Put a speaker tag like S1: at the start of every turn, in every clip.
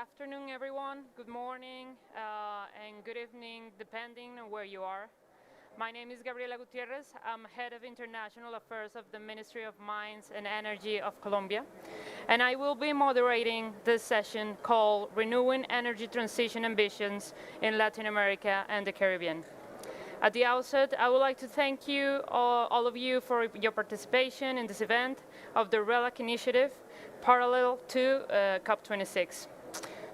S1: afternoon, everyone. Good morning and good evening, depending on where you are. My name is Gabriela Gutierrez. I'm Head of International Affairs of the Ministry of Mines and Energy of Colombia. And I will be moderating this session called Renewing Energy Transition Ambitions in Latin America and the Caribbean. At the outset, I would like to thank you, all of you, for your participation in this event of the RELAC initiative, parallel to COP26.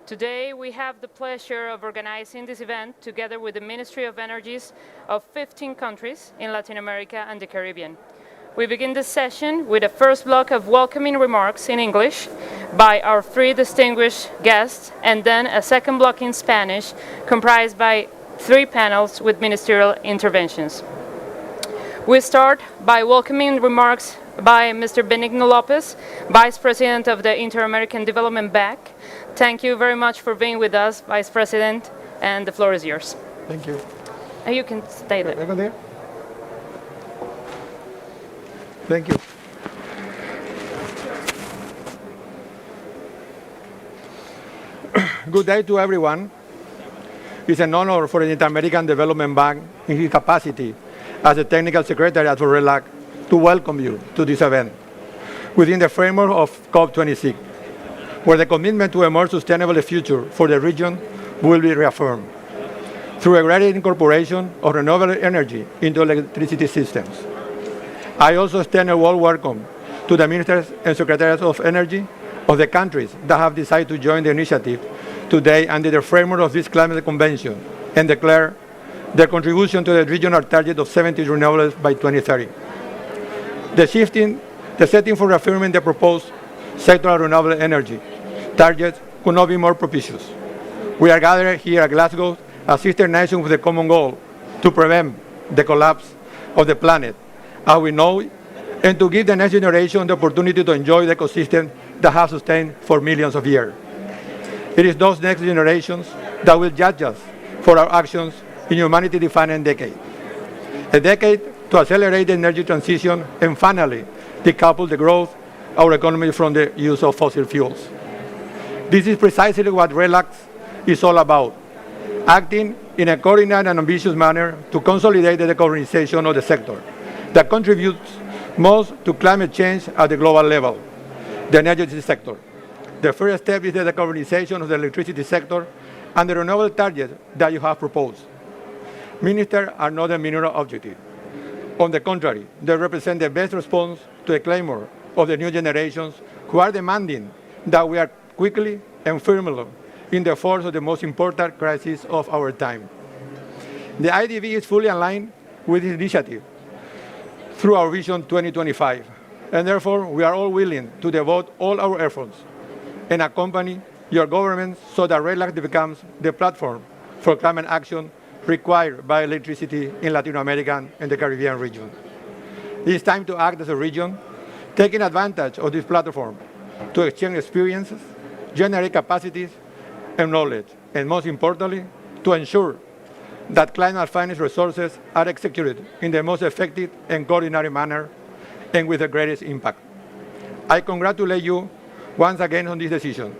S1: Today, we have the pleasure of organizing this event together with the Ministry of Energies of 15 countries in Latin America and the Caribbean. We begin this session with a first block of welcoming remarks in English by our three distinguished guests, and then a second block in Spanish, comprised by three panels with ministerial interventions. We start by welcoming remarks by Mr. Benigno Lopez, Vice President of the Inter-American Development Bank. Thank you very much for being with us, Vice President, and the floor is yours.
S2: Thank you.
S1: And you can stay there.
S2: There. Thank you. Good day to everyone. It's an honor for the Inter-American Development Bank in his capacity as the Technical Secretary for RELAC to welcome you to this event within the framework of COP26, where the commitment to a more sustainable future for the region will be reaffirmed through a greater incorporation of renewable energy into electricity systems. I also extend a warm welcome to the Ministers and Secretaries of Energy of the countries that have decided to join the initiative today under the framework of this climate convention and declare their contribution to the regional target of 70 renewables by 2030. The setting for reaffirming the proposed sectoral renewable energy targets could not be more propitious. We are gathered here at Glasgow as sister nation with a common goal to prevent the collapse of the planet as we know it, and to give the next generation the opportunity to enjoy the ecosystem that has sustained for millions of years. It is those next generations that will judge us for our actions in humanity-defining decade. A decade to accelerate the energy transition and finally decouple the growth of our economy from the use of fossil fuels. This is precisely what RELAC is all about, acting in a coordinated and ambitious manner to consolidate the decarbonization of the sector that contributes most to climate change at the global level, the energy sector. The first step is the decarbonization of the electricity sector and the renewable targets that you have proposed. Ministers are not a mineral objective. On the contrary, they represent the best response to a clamor of the new generations who are demanding that we are quickly and firmly in the force of the most important crisis of our time. The IDB is fully aligned with this initiative through our Vision 2025, and therefore we are all willing to devote all our efforts and accompany your governments so that RELAC becomes the platform for climate action required by electricity in Latin America and the Caribbean region. It is time to act as a region, taking advantage of this platform to exchange experiences, generate capacities and knowledge, and most importantly, to ensure that climate finance resources are executed in the most effective and coordinated manner and with the greatest impact. I congratulate you once again on this decision,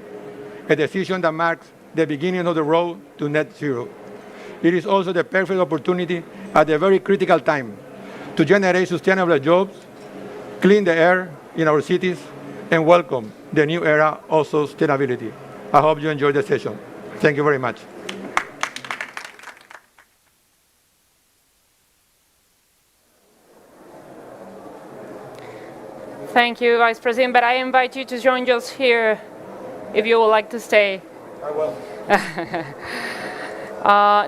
S2: a decision that marks the beginning of the road to net zero. It is also the perfect opportunity at a very critical time to generate sustainable jobs, clean the air in our cities, and welcome the new era of sustainability. I hope you enjoyed the session. Thank you very much.
S1: Thank you, Vice President, but I invite you to join us here if you would like to stay.
S2: I will.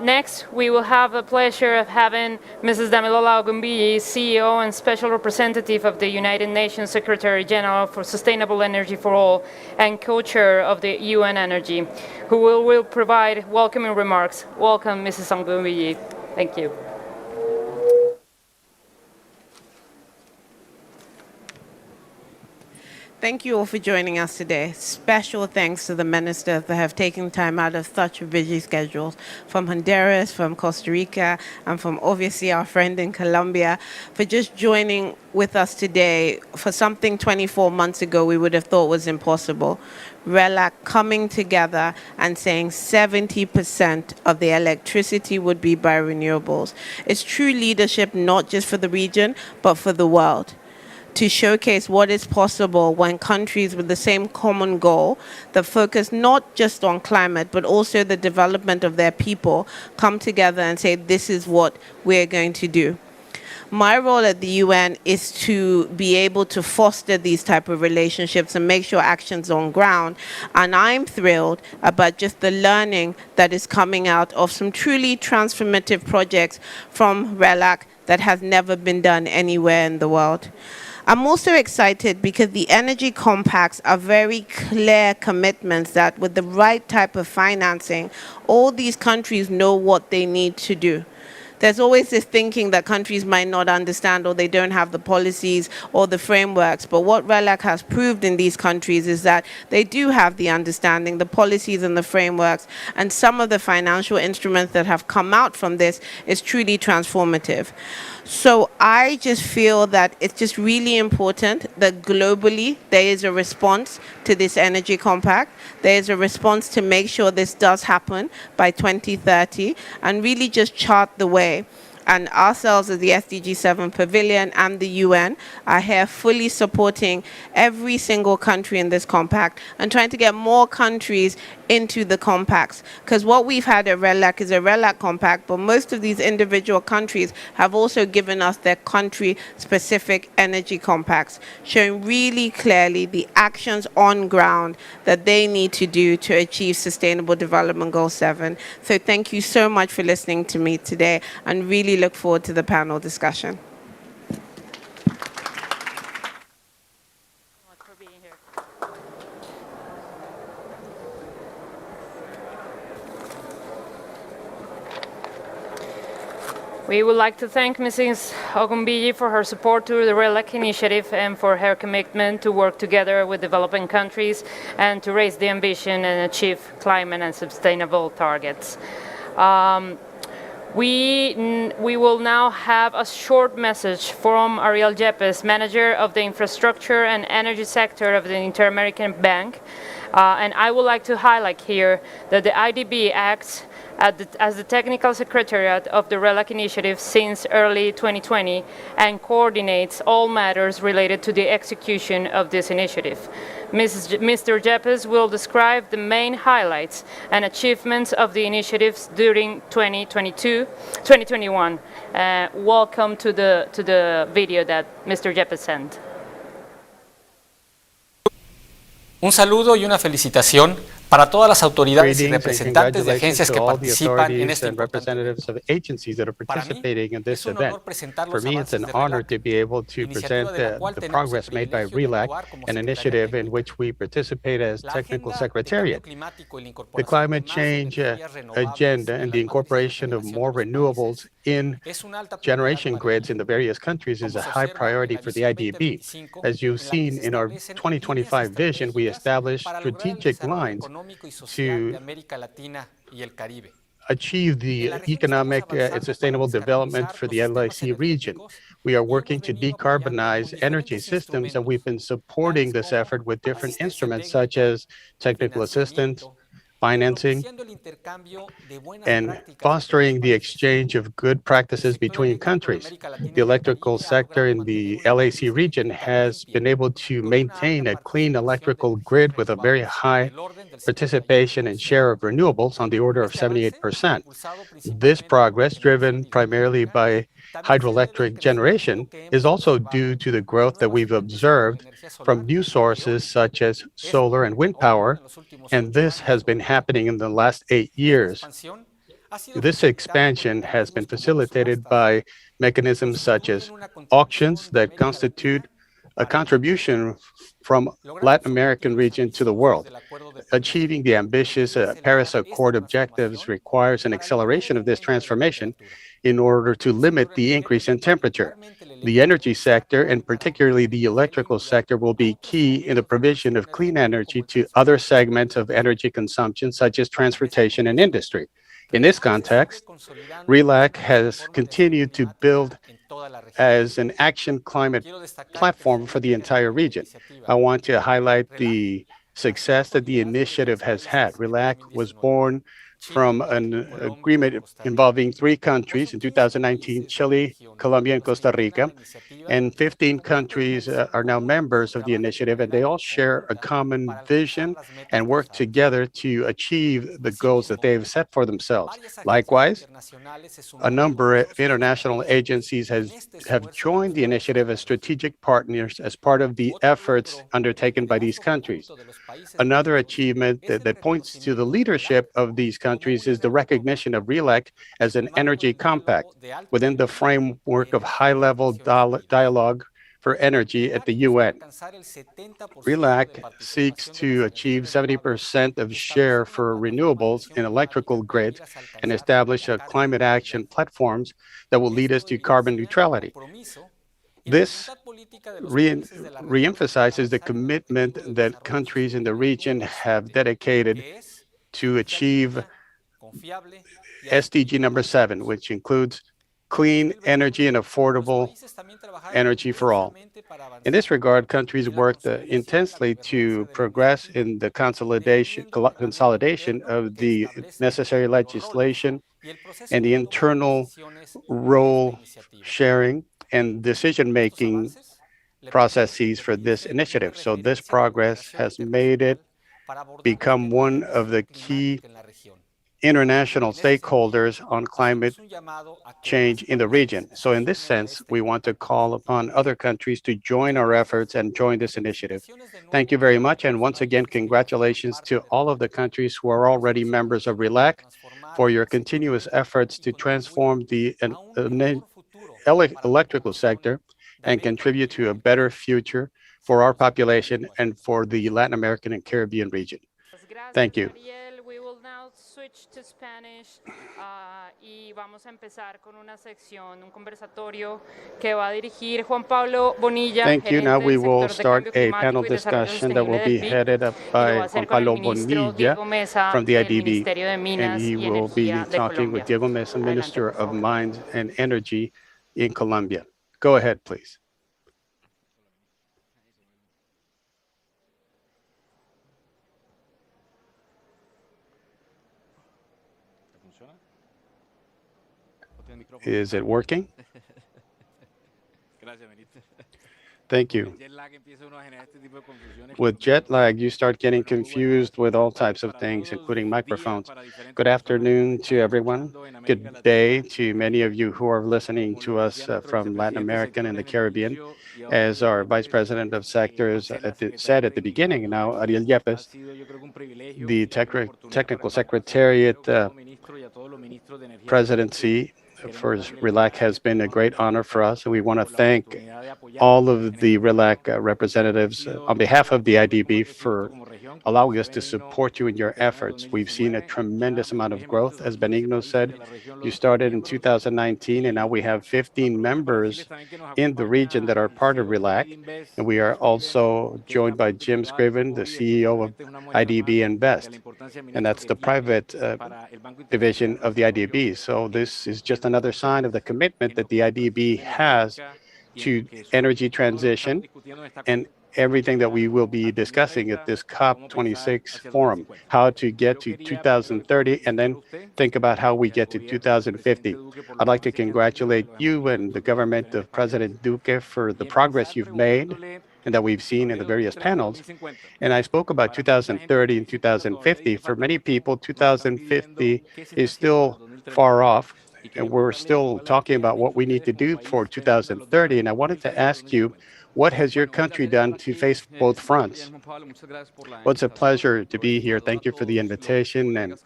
S1: Next, we will have the pleasure of having Mrs. Damilola Ogunbiyi, CEO and Special Representative of the United Nations Secretary General for Sustainable Energy for All and co-chair of the UN Energy, who will provide welcoming remarks. Welcome, Mrs. Ogunbiyi. Thank you.
S3: Thank you all for joining us today. Special thanks to the ministers that have taken time out of such busy schedules from Honduras, from Costa Rica, and from obviously our friend in Colombia for just joining with us today for something 24 months ago we would have thought was impossible. RELAC coming together and saying 70% of the electricity would be by renewables. It's true leadership not just for the region, but for the world, to showcase what is possible when countries with the same common goal that focus not just on climate but also the development of their people come together and say this is what we're going to do. My role at the UN is to be able to foster these type of relationships and make sure action's on ground. And I'm thrilled about just the learning that is coming out of some truly transformative projects from RELAC that has never been done anywhere in the world. I'm also excited because the energy compacts are very clear commitments that with the right type of financing, all these countries know what they need to do. There's always this thinking that countries might not understand or they don't have the policies or the frameworks. But what RELAC has proved in these countries is that they do have the understanding, the policies and the frameworks. And some of the financial instruments that have come out from this is truly transformative. So I just feel that it's just really important that globally there is a response to this energy compact. There is a response to make sure this does happen by 2030 and really just chart the way. And ourselves as the SDG 7 Pavilion and the UN are here fully supporting every single country in this compact and trying to get more countries into the compacts. Because what we've had at RELAC is a RELAC compact, but most of these individual countries have also given us their country-specific energy compacts, showing really clearly the actions on ground that they need to do to achieve Sustainable Development Goal 7. So thank you so much for listening to me today and really look forward to the panel discussion.
S1: For being here. We would like to thank Mrs. Ogunbiyi for her support to the RELAC initiative and for her commitment to work together with developing countries and to raise the ambition and achieve climate and sustainable targets. We will now have a short message from Ariel Yepes, Manager of the Infrastructure and Energy Sector of the Inter-American Bank. And I would like to highlight here that the IDB acts as the technical secretariat of the RELAC initiative since early 2020 and coordinates all matters related to the execution of this initiative. Mr. Yepes will describe the main highlights and achievements of the initiatives during 2021. Welcome to the video that Mr. Yepes sent.
S4: Un saludo y una felicitación para todas las autoridades y representantes de agencias que participan en este importante evento. Para mí es un honor presentar los avances de RELAC, iniciativa de la cual tenemos el privilegio de actuar como secretaría La agenda de cambio climático y la
S5: The
S4: incorporación de
S5: climate
S4: más
S5: change
S4: energías renovables
S5: agenda
S4: en
S5: and
S4: las
S5: the incorporation of
S4: magnificaciones
S5: more
S4: de los
S5: renewables
S4: países
S5: in
S4: es una alta prioridad
S5: generation
S4: para
S5: grids in the
S4: Bolivia.
S5: various countries is
S4: Como
S5: a
S4: se
S5: high
S4: observa en
S5: priority
S4: la
S5: for the
S4: visión
S5: IDB.
S4: 2025,
S5: As you've
S4: en la que
S5: seen
S4: se
S5: in our
S4: establecen
S5: 2025 vision, we
S4: líneas
S5: established
S4: para lograr el
S5: strategic
S4: desarrollo
S5: lines
S4: económico y social de
S5: to
S4: América Latina y el Caribe.
S5: achieve
S4: En
S5: the
S4: la región estamos
S5: economic and
S4: avanzando para
S5: sustainable development
S4: descarbonizar
S5: for
S4: los
S5: the
S4: sistemas
S5: LIC region.
S4: energéticos
S5: We are
S4: y
S5: working
S4: hemos
S5: to
S4: venido apoyando con
S5: decarbonize energy
S4: diferentes
S5: systems, and we've
S4: instrumentos,
S5: been supporting
S4: tales
S5: this
S4: como
S5: effort with different
S4: asistencia
S5: instruments such
S4: técnica,
S5: as technical assistance,
S4: financiamiento y
S5: financing,
S4: propiciando el intercambio de buenas
S5: and
S4: prácticas entre los
S5: fostering the
S4: países.
S5: exchange of good
S4: El
S5: practices
S4: sector
S5: between
S4: eléctrico en
S5: countries.
S4: América Latina
S5: The
S4: y el
S5: electrical
S4: Caribe ha
S5: sector
S4: logrado
S5: in
S4: mantener
S5: the
S4: una
S5: LAC
S4: matriz
S5: region
S4: eléctrica
S5: has
S4: limpia
S5: been able to
S4: con una
S5: maintain
S4: amplia
S5: a clean
S4: participación de
S5: electrical
S4: energías
S5: grid with a very
S4: renovables
S5: high
S4: del orden del
S5: participation and share of
S4: 78%.
S5: renewables on the order of
S4: Este avance,
S5: 78%.
S4: impulsado
S5: This
S4: principalmente por la
S5: progress,
S4: generación
S5: driven primarily
S4: hidroeléctrica,
S5: by
S4: también se debe al
S5: hydroelectric
S4: crecimiento
S5: generation,
S4: que
S5: is
S4: hemos
S5: also
S4: observado
S5: due to the
S4: de
S5: growth that
S4: nuevas
S5: we've
S4: fuentes como la
S5: observed
S4: energía
S5: from
S4: solar
S5: new
S4: y
S5: sources
S4: eólica.
S5: such as solar and
S4: Esto,
S5: wind
S4: obvio,
S5: power,
S4: en los últimos
S5: and
S4: 8
S5: this
S4: años
S5: has
S4: o
S5: been
S4: 9 años.
S5: happening in the last 8
S4: Esta
S5: years.
S4: expansión ha sido
S5: This
S4: facilitada por
S5: expansion has been
S4: mecanismos como las
S5: facilitated
S4: subastas,
S5: by
S4: que
S5: mechanisms such
S4: constituyen
S5: as
S4: una
S5: auctions
S4: contribución de
S5: that
S4: América
S5: constitute
S4: Latina
S5: a contribution from Latin American region to the world. Achieving the ambitious Paris Accord objectives requires an acceleration of this transformation in order to limit the increase in temperature. The energy sector, and particularly the electrical sector, will be key in the provision of clean energy to other segments of energy consumption, such as transportation and industry. In this context, RELAC has continued to build as an action climate platform for the entire region. I want to highlight the success that the initiative has had. RELAC was born from an agreement involving 3 countries in 2019, Chile, Colombia, and Costa Rica. And 15 countries are now members of the initiative, and they all share a common vision and work together to achieve the goals that they've set for themselves. Likewise, a number of international agencies have joined the initiative as strategic partners as part of the efforts undertaken by these countries. Another achievement that points to the leadership of these countries is the recognition of RELAC as an energy compact within the framework of high-level dialogue for energy at the UN. RELAC seeks to achieve 70% of share for renewables in electrical grids and establish a climate action platforms that will lead us to carbon neutrality. This reemphasizes the commitment that countries in the region have dedicated to achieve SDG number 7, which includes clean energy and affordable energy for all. In this regard, countries worked intensely to progress in the consolidation of the necessary legislation and the internal role sharing and decision-making processes for this initiative. So this progress has made it become one of the key international stakeholders on climate change in the region. So in this sense, we want to call upon other countries to join our efforts and join this initiative. Thank you very much. And once again, congratulations to all of the countries who are already members of RELAC for your continuous efforts to transform the electrical sector and contribute to a better future for our population and for the Latin American and Caribbean region. Thank you.
S1: We will now switch to Spanish y vamos a empezar con una sección, un conversatorio que va a dirigir Juan Pablo Bonilla.
S5: Thank you. Now we will start a panel discussion that will be headed up by Juan Pablo Bonilla from the IDB, and he will be talking with Diego Mesa, Minister of Mines and Energy in Colombia. Go ahead, please. Is it working? Thank you. With jet lag, you start getting confused with all types of things, including microphones. Good afternoon to everyone. Good day to many of you who are listening to us from Latin America and the Caribbean. As our Vice President of Sectors said at the beginning, now Ariel Yepes, the Technical Secretariat Presidency for RELAC has been a great honor for us, and we want to thank all of the RELAC representatives on behalf of the IDB for allowing us to support you in your efforts. We've seen a tremendous amount of growth. As Benigno said, you started in 2019, and now we have 15 members in the region that are part of RELAC, and we are also joined by Jim Scriven, the CEO of IDB Invest, and that's the private division of the IDB. So this is just another sign of the commitment that the IDB has to energy transition and everything that we will be discussing at this COP26 forum, how to get to 2030 and then think about how we get to 2050. I'd like to congratulate you and the government of President Duque for the progress you've made and that we've seen in the various panels. And I spoke about 2030 and 2050. For many people, 2050 is still far off, and we're still talking about what we need to do for 2030. And I wanted to ask you, What has your country done to face both fronts? Well, it's a pleasure to be here. Thank you for the invitation. And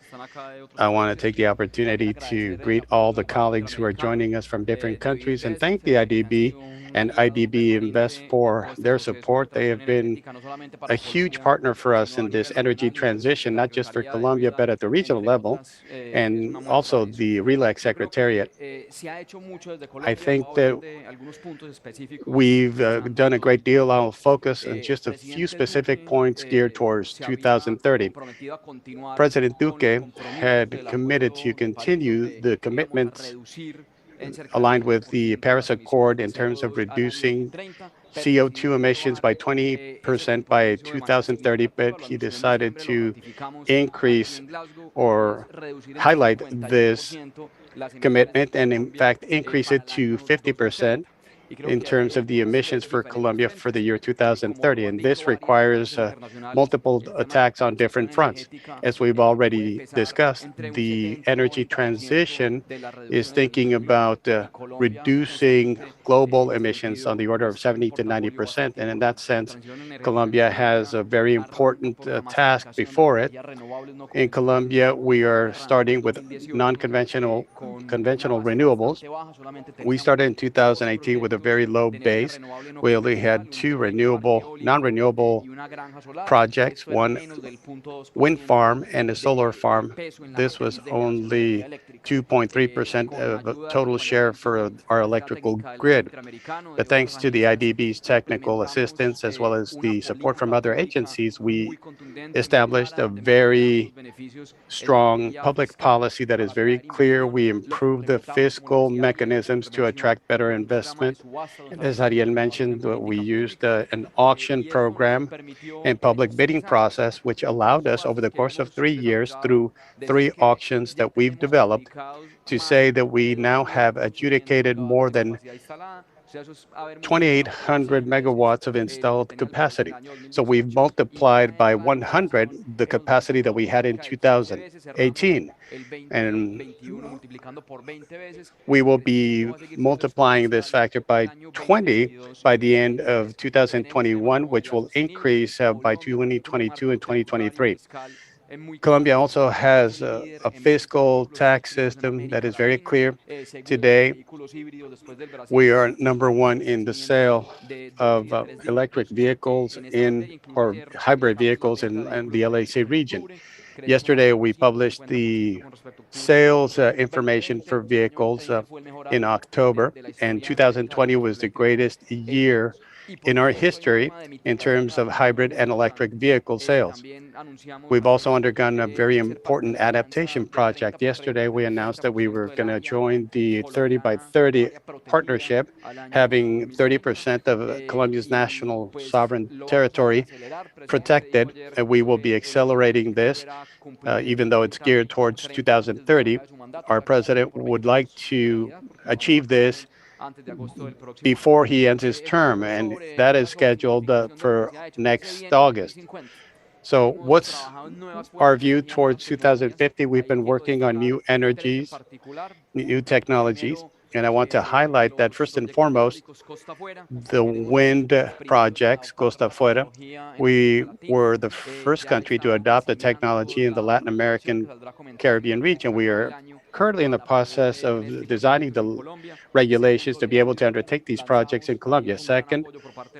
S5: I want to take the opportunity to greet all the colleagues who are joining us from different countries and thank the IDB and IDB Invest for their support. They have been a huge partner for us in this energy transition, not just for Colombia, but at the regional level, and also the RELAC Secretariat. I think that we've done a great deal. I'll focus on just a few specific points geared towards 2030. President Duque had committed to continue the commitments aligned with the Paris Accord in terms of reducing CO2 emissions by 20% by 2030, but he decided to increase or highlight this commitment and in fact increase it to 50% in terms of the emissions for Colombia for the year 2030. And this requires multiple attacks on different fronts. As we've already discussed, the energy transition is thinking about reducing global emissions on the order of 70 to 90%. And in that sense, Colombia has a very important task before it. In Colombia, we are starting with conventional renewables. We started in 2018 with a very low base. We only had two non-renewable projects, one wind farm and a solar farm. This was only 2.3% of the total share for our electrical grid. But thanks to the IDB's technical assistance, as well as the support from other agencies, we established a very strong public policy that is very clear. We improved the fiscal mechanisms to attract better investment. As Ariel mentioned, we used an auction program and public bidding process, which allowed us over the course of 3 years through 3 auctions that we've developed to say that we now have adjudicated more than 2,800 megawatts of installed capacity. So we've multiplied by 100 the capacity that we had in 2018. And we will be multiplying this factor by 20 by the end of 2021, which will increase by 2022 and 2023. Colombia also has a fiscal tax system that is very clear. Today, we are number one in the sale of electric vehicles or hybrid vehicles in the LAC region. Yesterday, we published the sales information for vehicles in October, and 2020 was the greatest year in our history in terms of hybrid and electric vehicle sales. We've also undergone a very important adaptation project. Yesterday, we announced that we were going to join the 30 by 30 partnership, having 30% of Colombia's national sovereign territory protected. And we will be accelerating this, even though it's geared towards 2030. Our president would like to achieve this before he ends his term, and that is scheduled for next August. So what's our view towards 2050? We've been working on new energies, new technologies, and I want to highlight that first and foremost, the wind projects, Costa Fuera, we were the first country to adopt the technology in the Latin American Caribbean region. We are currently in the process of designing the regulations to be able to undertake these projects in Colombia. Second,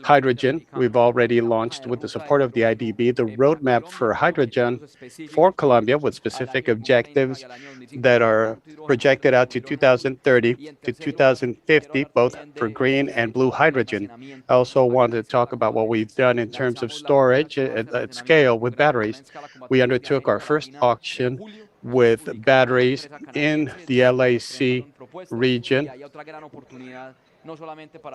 S5: hydrogen. We've already launched, with the support of the IDB, the roadmap for hydrogen for Colombia with specific objectives that are projected out to 2030 to 2050, both for green and blue hydrogen. I also want to talk about what we've done in terms of storage at scale with batteries. We undertook our first auction with batteries in the LAC region.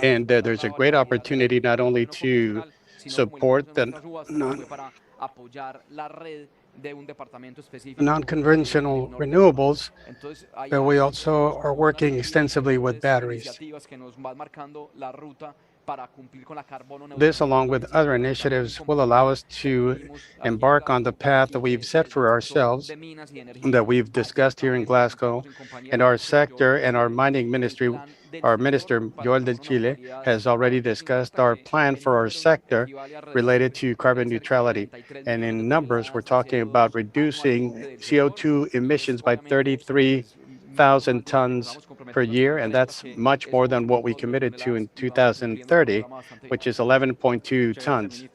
S5: And there's a great opportunity not only to support the non-conventional renewables, but we also are working extensively with batteries. This, along with other initiatives, will allow us to embark on the path that we've set for ourselves, that we've discussed here in Glasgow. And our sector and our mining ministry Our Minister, Joel del Chile, has already discussed our plan for our sector related to carbon neutrality. And in numbers, we're talking about reducing CO2 emissions by 33,000 tons per year, and that's much more than what we committed to in 2030, which is 11.2 tons.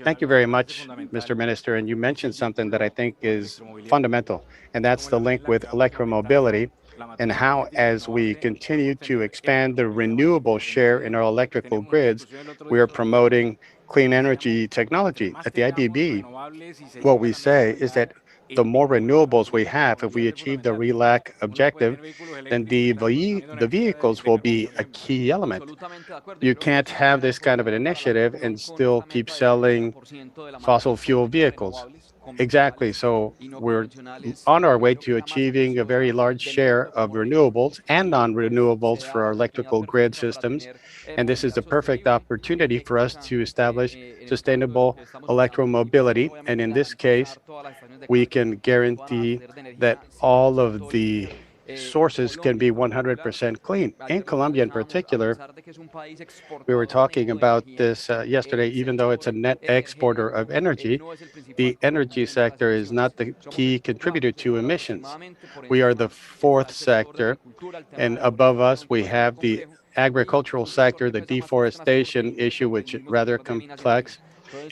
S5: Thank you very much, Mr. Minister. And you mentioned something that I think is fundamental, and that's the link with electromobility and how, as we continue to expand the renewable share in our electrical grids, we are promoting clean energy technology. At the IDB, what we say is that the more renewables we have, if we achieve the RELAC objective, then the vehicles will be a key element. You can't have this kind of an initiative and still keep selling fossil fuel vehicles. Exactly. So we're on our way to achieving a very large share of renewables and non-renewables for our electrical grid systems. And this is the perfect opportunity for us to establish sustainable electromobility. And in this case, we can guarantee that all of the sources can be 100% clean. In Colombia in particular, we were talking about this yesterday, even though it's a net exporter of energy, the energy sector is not the key contributor to emissions. We are the fourth sector, and above us, we have the agricultural sector, the deforestation issue, which is rather complex,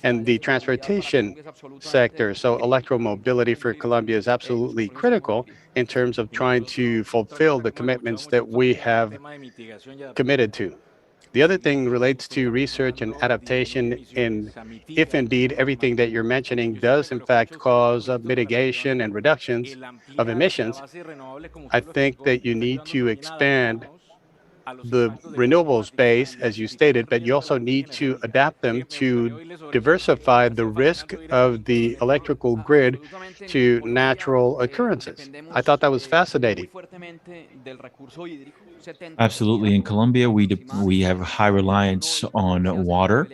S5: and the transportation sector. So electromobility for Colombia is absolutely critical in terms of trying to fulfill the commitments that we have committed to. The other thing relates to research and adaptation, and if indeed everything that you're mentioning does in fact cause mitigation and reductions of emissions, I think that you need to expand the renewables base, as you stated, but you also need to adapt them to diversify the risk of the electrical grid to natural occurrences. I thought that was fascinating.
S6: Absolutely. In Colombia, we have high reliance on water.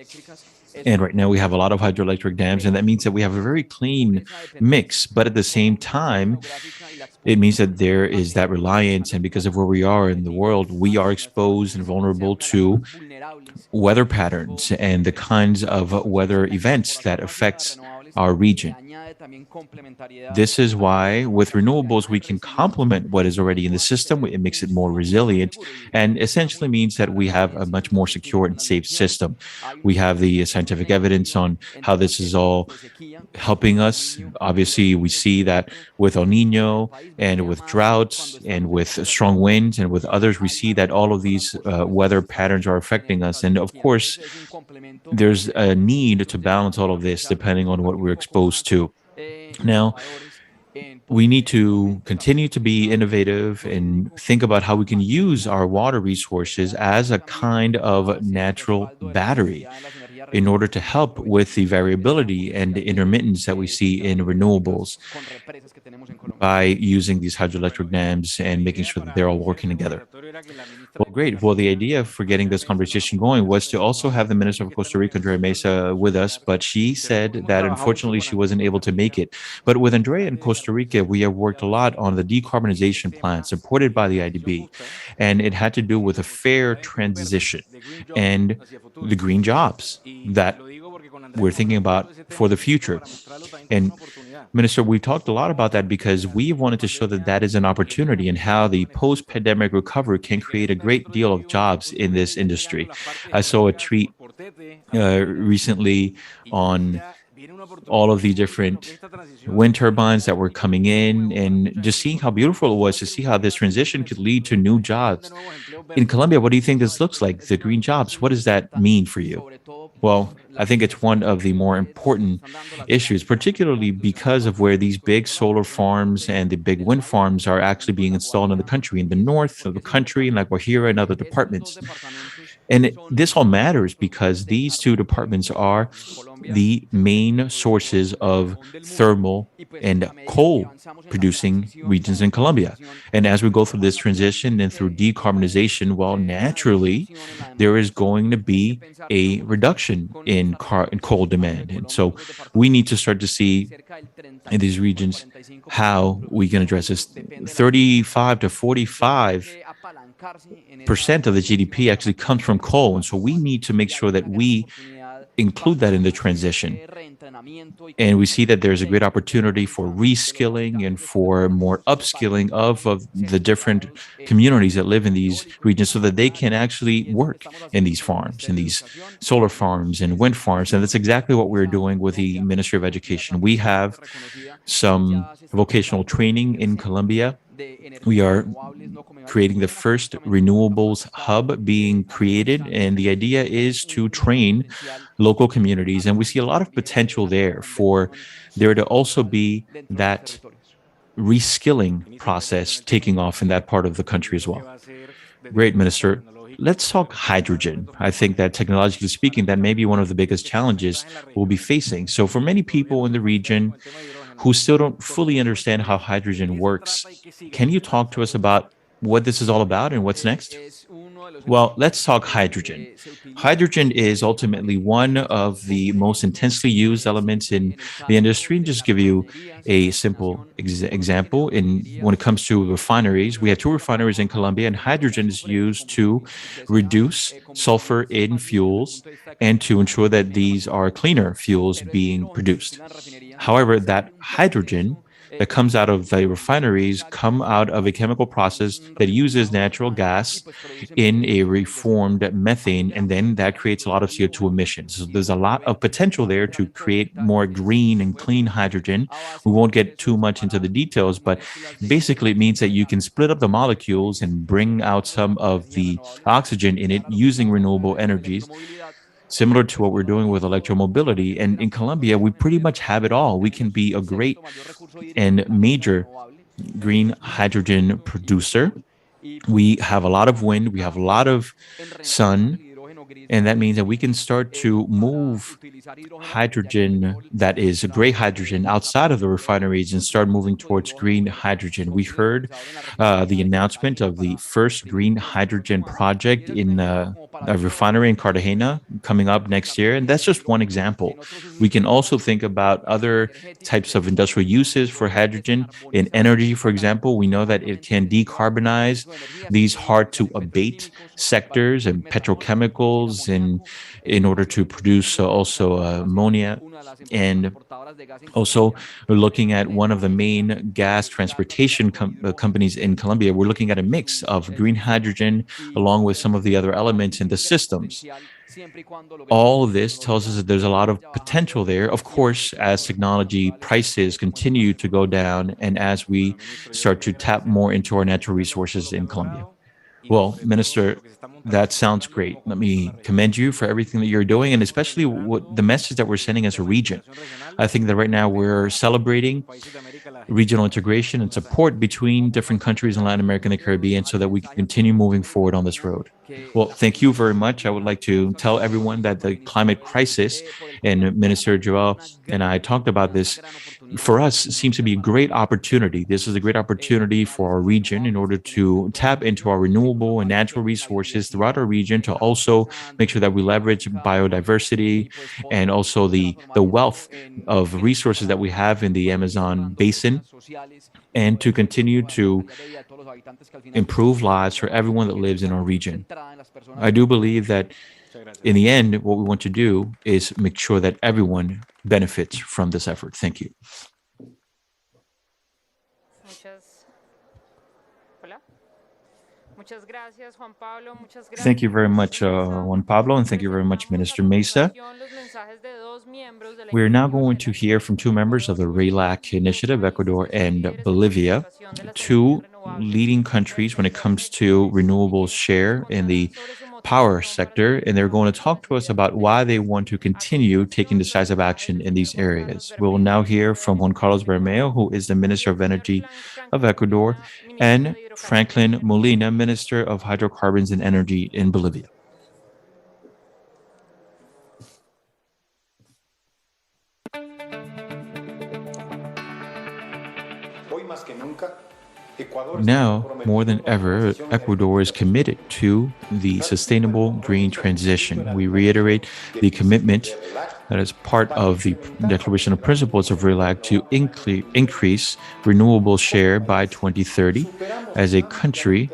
S6: And right now we have a lot of hydroelectric dams, and that means that we have a very clean mix. But at the same time, it means that there is that reliance. And because of where we are in the world, we are exposed and vulnerable to weather patterns and the kinds of weather events that affects our region. This is why with renewables, we can complement what is already in the system. It makes it more resilient and essentially means that we have a much more secure and safe system. We have the scientific evidence on how this is all helping us. Obviously, we see that with El Nino and with droughts and with strong winds and with others, we see that all of these weather patterns are affecting us. And of course, there's a need to balance all of this depending on what we're exposed to. Now, we need to continue to be innovative and think about how we can use our water resources as a kind of natural battery in order to help with the variability and the intermittence that we see in renewables by using these hydroelectric dams and making sure that they're all working together. Well, great. Well, the idea for getting this conversation going was to also have the Minister of Costa Rica, Andrea Mesa, with us, but she said that unfortunately she wasn't able to make it. But with Andrea in Costa Rica, we have worked a lot on the decarbonization plan supported by the IDB, and it had to do with a fair transition and the green jobs that we're thinking about for the future. And Minister, we talked a lot about that because we wanted to show that that is an opportunity and how the post-pandemic recovery can create a great deal of jobs in this industry. I saw a tweet recently on all of the different wind turbines that were coming in and just seeing how beautiful it was to see how this transition could lead to new jobs. In Colombia, what do you think this looks like, the green jobs? What does that mean for you? Well, I think it's one of the more important issues, particularly because of where these big solar farms and the big wind farms are actually being installed in the country, in the north of the country, in La Guajira and other departments. And this all matters because these two departments are the main sources of thermal and coal producing regions in Colombia. And as we go through this transition and through decarbonization, well, naturally, there is going to be a reduction in coal demand. And so we need to start to see in these regions how we can address this. 35 to 45 percent of the GDP actually comes from coal. And so we need to make sure that we include that in the transition. And we see that there's a great opportunity for reskilling and for more upskilling of the different communities that live in these regions so that they can actually work in these farms, in these solar farms and wind farms. And that's exactly what we're doing with the Ministry of Education. We have some vocational training in Colombia. We are creating the first renewables hub being created, and the idea is to train local communities, and we see a lot of potential there for there to also be that reskilling process taking off in that part of the country as well. Great, Minister. Let's talk hydrogen. I think that technologically speaking, that may be one of the biggest challenges we'll be facing. So for many people in the region who still don't fully understand how hydrogen works, can you talk to us about what this is all about and what's next? Well, let's talk hydrogen. Hydrogen is ultimately one of the most intensely used elements in the industry. And just give you a simple example, when it comes to refineries, we have 2 refineries in Colombia, and hydrogen is used to reduce sulfur in fuels and to ensure that these are cleaner fuels being produced. However, that hydrogen that comes out of the refineries come out of a chemical process that uses natural gas in a reformed methane, and then that creates a lot of CO2 emissions. So there's a lot of potential there to create more green and clean hydrogen. We won't get too much into the details, but basically it means that you can split up the molecules and bring out some of the oxygen in it using renewable energies, similar to what we're doing with electromobility. And in Colombia, we pretty much have it all. We can be a great and major green hydrogen producer. We have a lot of wind, we have a lot of sun, and that means that we can start to move hydrogen that is gray hydrogen outside of the refineries and start moving towards green hydrogen. We heard the announcement of the first green hydrogen project in a refinery in Cartagena coming up next year, and that's just one example. We can also think about other types of industrial uses for hydrogen in energy. For example, we know that it can decarbonize these hard to abate sectors and petrochemicals in order to produce also ammonia. And also we're looking at one of the main gas transportation companies in Colombia. We're looking at a mix of green hydrogen along with some of the other elements in the systems. All of this tells us that there's a lot of potential there. Of course, as technology prices continue to go down and as we start to tap more into our natural resources in Colombia. Well, Minister, that sounds great. Let me commend you for everything that you're doing, and especially what the message that we're sending as a region. I think that right now we're celebrating regional integration and support between different countries in Latin America and the Caribbean so that we can continue moving forward on this road. Well, thank you very much. I would like to tell everyone that the climate crisis, and Minister Joel and I talked about this, for us seems to be a great opportunity. This is a great opportunity for our region in order to tap into our renewable and natural resources throughout our region, to also make sure that we leverage biodiversity and also the wealth of resources that we have in the Amazon basin, and to continue to improve lives for everyone that lives in our region. I do believe that in the end, what we want to do is make sure that everyone benefits from this effort. Thank you. Thank you very much, Juan Pablo, and thank you very much, Minister Mesa. We're now going to hear from 2 members of the RELAC initiative, Ecuador and Bolivia, 2 leading countries when it comes to renewables share in the power sector, and they're going to talk to us about why they want to continue taking decisive action in these areas. We will now hear from Juan Carlos Bermeo, who is the Minister of Energy of Ecuador, and Franklin Molina, Minister of Hydrocarbons and Energy in Bolivia. Now, more than ever, Ecuador is committed to the sustainable green transition. We reiterate the commitment that is part of the Declaration of Principles of RELAC to increase renewable share by 2030. As a country,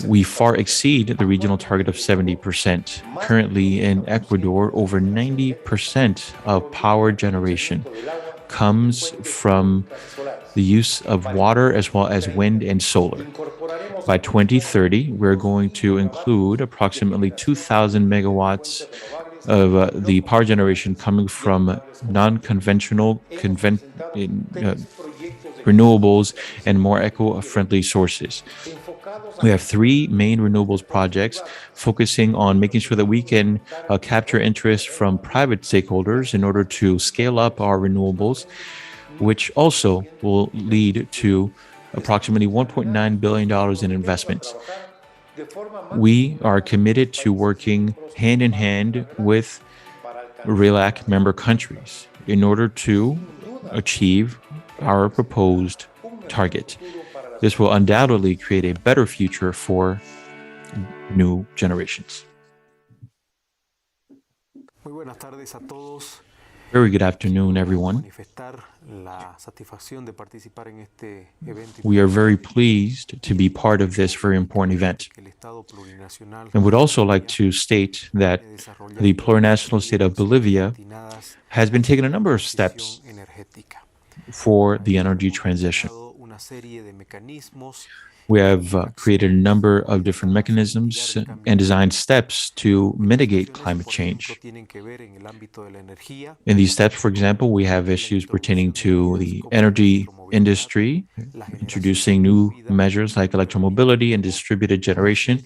S6: we far exceed the regional target of 70%. Currently in Ecuador, over 90% of power generation comes from the use of water as well as wind and solar. By 2030, we're going to include approximately 2,000 megawatts of the power generation coming from non-conventional renewables and more eco-friendly sources. We have three main renewables projects focusing on making sure that we can capture interest from private stakeholders in order to scale up our renewables, which also will lead to approximately $1.9 billion in investments. We are committed to working hand in hand with RELAC member countries in order to achieve our proposed target. This will undoubtedly create a better future for new generations. Very good afternoon, everyone. We are very pleased to be part of this very important event. And would also like to state that the plurinational state of Bolivia has been taking a number of steps for the energy transition. We have created a number of different mechanisms and designed steps to mitigate climate change. In these steps, for example, we have issues pertaining to the energy industry, introducing new measures like electromobility and distributed generation.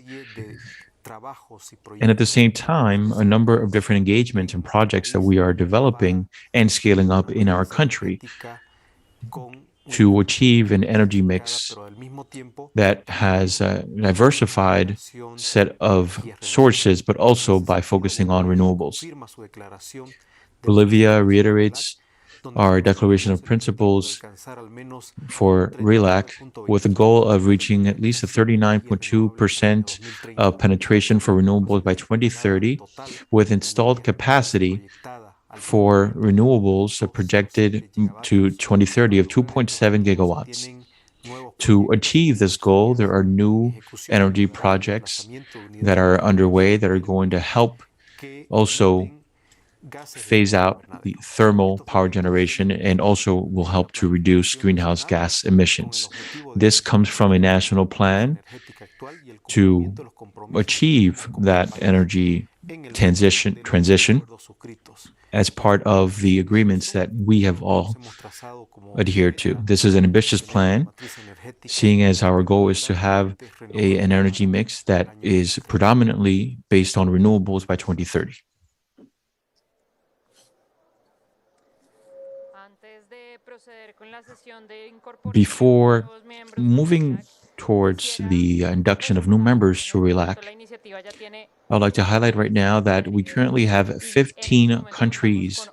S6: And at the same time, a number of different engagements and projects that we are developing and scaling up in our country to achieve an energy mix that has a diversified set of sources, but also by focusing on renewables. Bolivia reiterates our declaration of principles for RELAC with a goal of reaching at least a 39.2% of penetration for renewables by 2030, with installed capacity for renewables projected to 2030 of 2.7 gigawatts. To achieve this goal, there are new energy projects that are underway that are going to help also phase out the thermal power generation and also will help to reduce greenhouse gas emissions. This comes from a national plan to achieve that energy transition as part of the agreements that we have all adhered to. This is an ambitious plan, seeing as our goal is to have an energy mix that is predominantly based on renewables by 2030. Before moving towards the induction of new members to RELAC, I'd like to highlight right now that we currently have 15 countries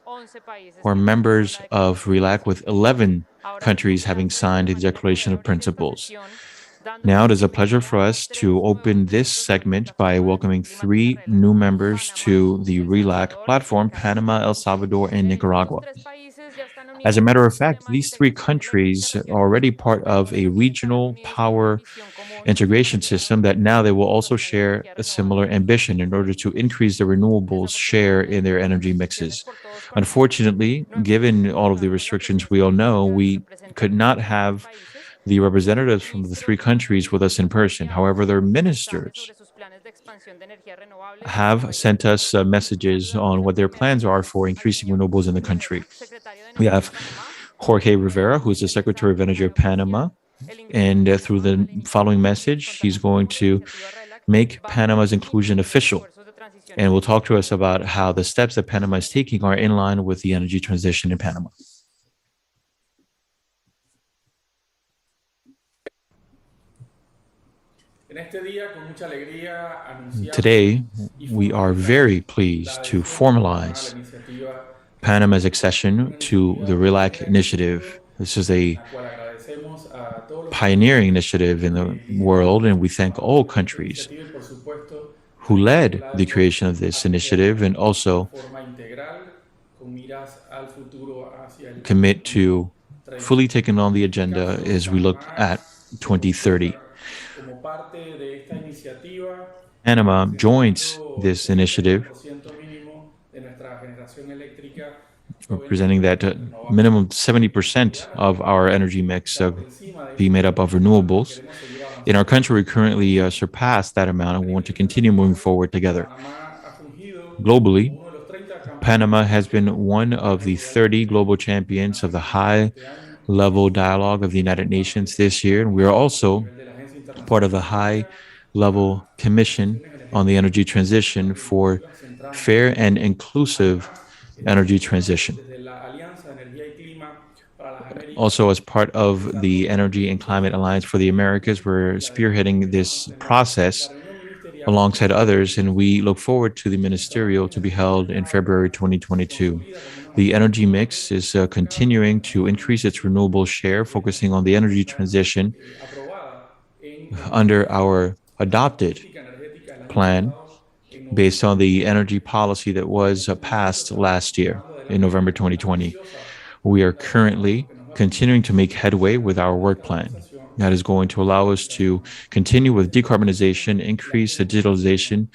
S6: who are members of RELAC, with 11 countries having signed the Declaration of Principles. Now it is a pleasure for us to open this segment by welcoming three new members to the RELAC platform: Panama, El Salvador, and Nicaragua. As a matter of fact, these three countries are already part of a regional power integration system that now they will also share a similar ambition in order to increase the renewables share in their energy mixes. Unfortunately, given all of the restrictions we all know, we could not have the representatives from the three countries with us in person. However, their ministers have sent us messages on what their plans are for increasing renewables in the country. We have Jorge Rivera, who is the Secretary of Energy of Panama, and through the following message, he's going to make Panama's inclusion official, and will talk to us about how the steps that Panama is taking are in line with the energy transition in Panama. Today, we are very pleased to formalize Panama's accession to the RELAC initiative. This is a pioneering initiative in the world, and we thank all countries who led the creation of this initiative and also commit to fully taking on the agenda as we look at 2030. Panama joins this initiative, representing that minimum 70% of our energy mix be made up of renewables. In our country, we currently surpassed that amount and we want to continue moving forward together. Globally, Panama has been one of the 30 global champions of the high-level dialogue of the United Nations this year, and we are also part of the high-level commission on the energy transition for fair and inclusive energy transition. Also, as part of the Energy and Climate Alliance for the Americas, we're spearheading this process alongside others, and we look forward to the ministerial to be held in February 2022. The energy mix is continuing to increase its renewable share, focusing on the energy transition under our adopted plan based on the energy policy that was passed last year in November 2020. We are currently continuing to make headway with our work plan. That is going to allow us to continue with decarbonization, increase the digitalization,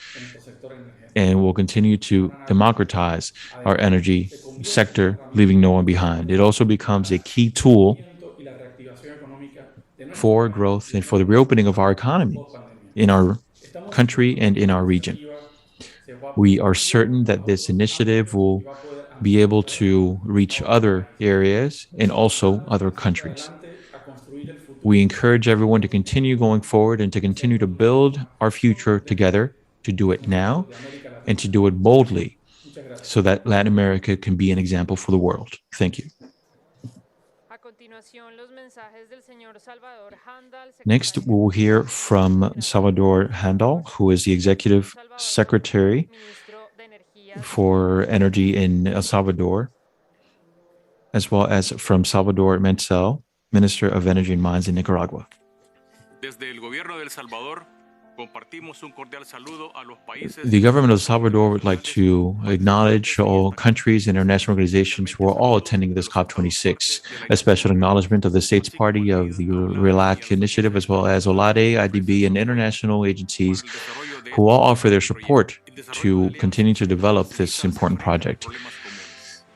S6: and we'll continue to democratize our energy sector, leaving no one behind. It also becomes a key tool for growth and for the reopening of our economy in our country and in our region. We are certain that this initiative will be able to reach other areas and also other countries. We encourage everyone to continue going forward and to continue to build our future together, to do it now and to do it boldly so that Latin America can be an example for the world. Thank you. Next, we'll hear from Salvador Handal, who is the Executive Secretary for Energy in El Salvador, as well as from Salvador Menzel, Minister of Energy and Mines in Nicaragua. The government of El Salvador would like to acknowledge all countries and international organizations who are all attending this COP26. A special acknowledgement of the States Party of the RELAC initiative, as well as OLADE, IDB, and international agencies who all offer their support to continue to develop this important project.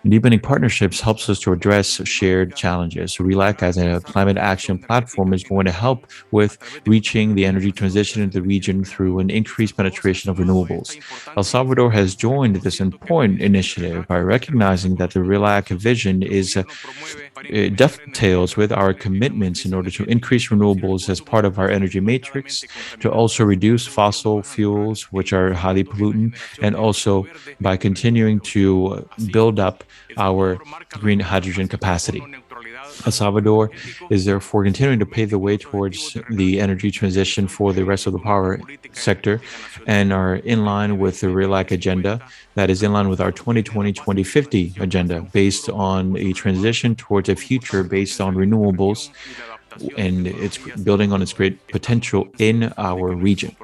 S6: Deepening partnerships helps us to address shared challenges. RELAC, as a climate action platform, is going to help with reaching the energy transition in the region through an increased penetration of renewables. El Salvador has joined this important initiative by recognizing that the RELAC vision is dovetails with our commitments in order to increase renewables as part of our energy matrix, to also reduce fossil fuels, which are highly pollutant, and also by continuing to build up our green hydrogen capacity. El Salvador is therefore continuing to pave the way towards the energy transition for the rest of the power sector and are in line with the RELAC agenda that is in line with our 2020-2050 agenda based on a transition towards a future based on renewables, and it's building on its great potential in our region.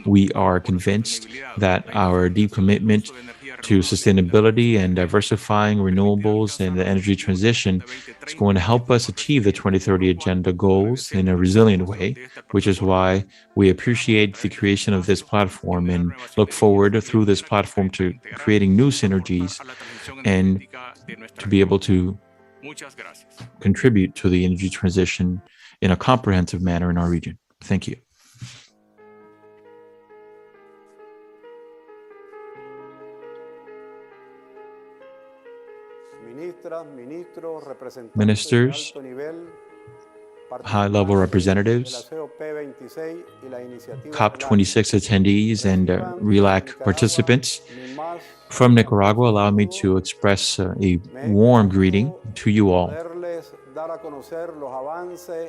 S6: We are convinced that our deep commitment to sustainability and diversifying renewables and the energy transition is going to help us achieve the 2030 agenda goals in a resilient way, which is why we appreciate the creation of this platform and look forward through this platform to creating new synergies and to be able to contribute to the energy transition in a comprehensive manner in our region. Thank you. Ministers, high-level representatives, COP26 attendees, and RELAC participants from Nicaragua, allow me to express a warm greeting to you all.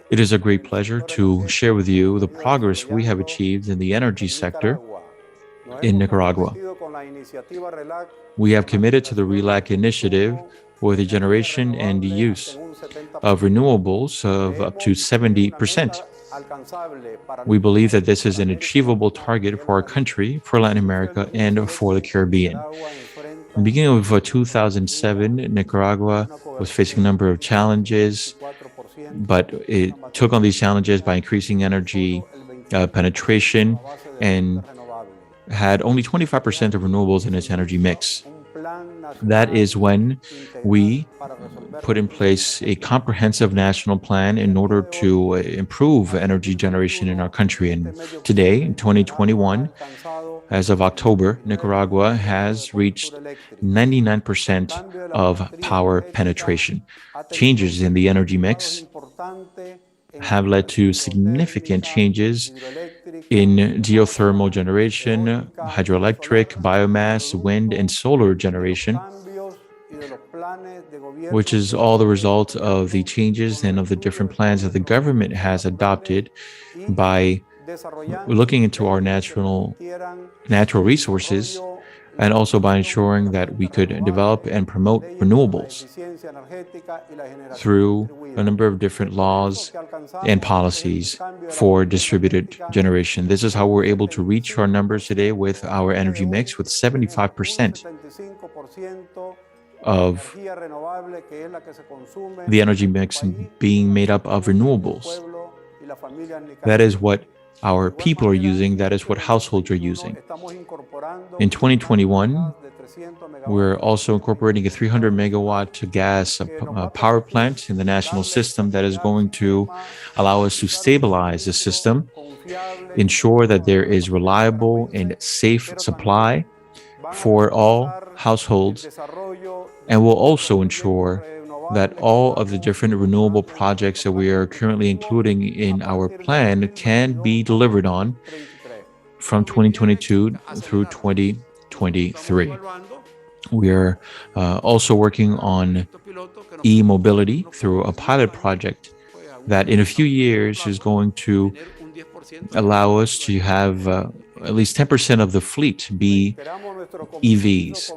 S6: It is a great pleasure to share with you the progress we have achieved in the energy sector in Nicaragua. We have committed to the RELAC initiative with the generation and the use of renewables of up to 70%. We believe that this is an achievable target for our country, for Latin America, and for the Caribbean. In the beginning of 2007, Nicaragua was facing a number of challenges, but it took on these challenges by increasing energy penetration and had only 25% of renewables in its energy mix. That is when we put in place a comprehensive national plan in order to improve energy generation in our country. And today, in 2021, as of October, Nicaragua has reached 99% of power penetration. Changes in the energy mix have led to significant changes in geothermal generation, hydroelectric, biomass, wind, and solar generation, which is all the result of the changes and of the different plans that the government has adopted by looking into our natural resources, and also by ensuring that we could develop and promote renewables through a number of different laws and policies for distributed generation. This is how we're able to reach our numbers today with our energy mix, with 75% of the energy mix being made up of renewables. That is what our people are using, that is what households are using. In 2021, we're also incorporating a 300 megawatt gas power plant in the national system that is going to allow us to stabilize the system, ensure that there is reliable and safe supply for all households, and will also ensure that all of the different renewable projects that we are currently including in our plan can be delivered on from 2022 through 2023. We are also working on e-mobility through a pilot project that in a few years is going to allow us to have at least 10% of the fleet be EVs.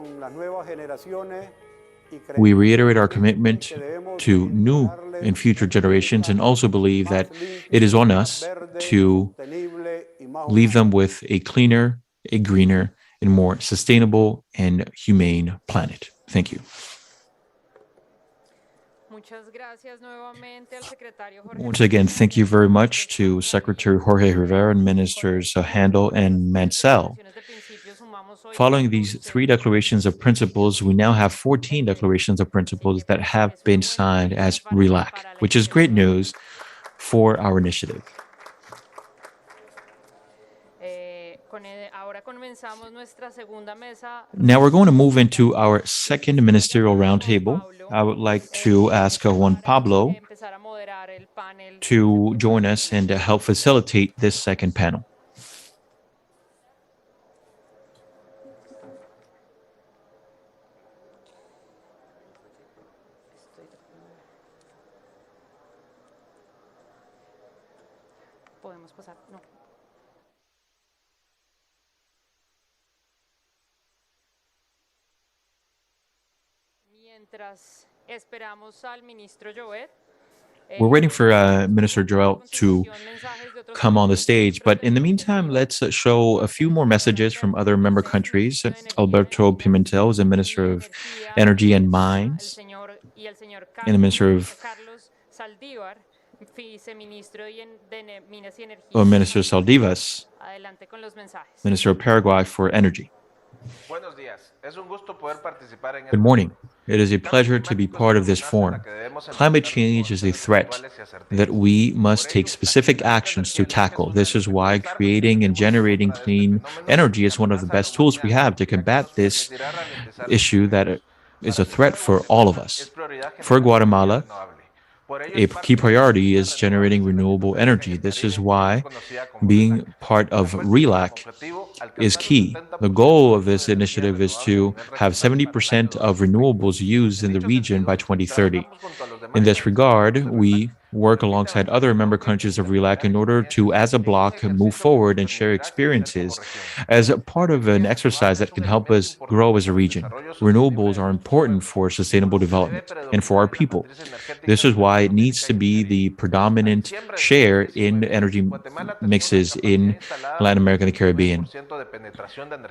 S6: We reiterate our commitment to new and future generations and also believe that it is on us to leave them with a cleaner, a greener, and more sustainable and humane planet. Thank you. Once again, thank you very much to Secretary Jorge Rivera and Ministers Handel and Mansell. Following these 3 declarations of principles, we now have 14 declarations of principles that have been signed as RELAC, which is great news for our initiative. Now we're going to move into our second ministerial roundtable. I would like to ask Juan Pablo to join us and to help facilitate this second panel. We're waiting for Minister Joel to come on the stage, but in the meantime, let's show a few more messages from other member countries. Alberto Pimentel is the Minister of Energy and Mines, and the Minister of Minister Saldivas, Minister of Paraguay for Energy. Good morning. It is a pleasure to be part of this forum. Climate change is a threat that we must take specific actions to tackle. This is why creating and generating clean energy is one of the best tools we have to combat this issue that is a threat for all of us. For Guatemala, a key priority is generating renewable energy. This is why being part of RELAC is key. The goal of this initiative is to have 70% of renewables used in the region by 2030. In this regard, we work alongside other member countries of RELAC in order to, as a bloc, move forward and share experiences as a part of an exercise that can help us grow as a region. Renewables are important for sustainable development and for our people. This is why it needs to be the predominant share in energy mixes in Latin America and the Caribbean.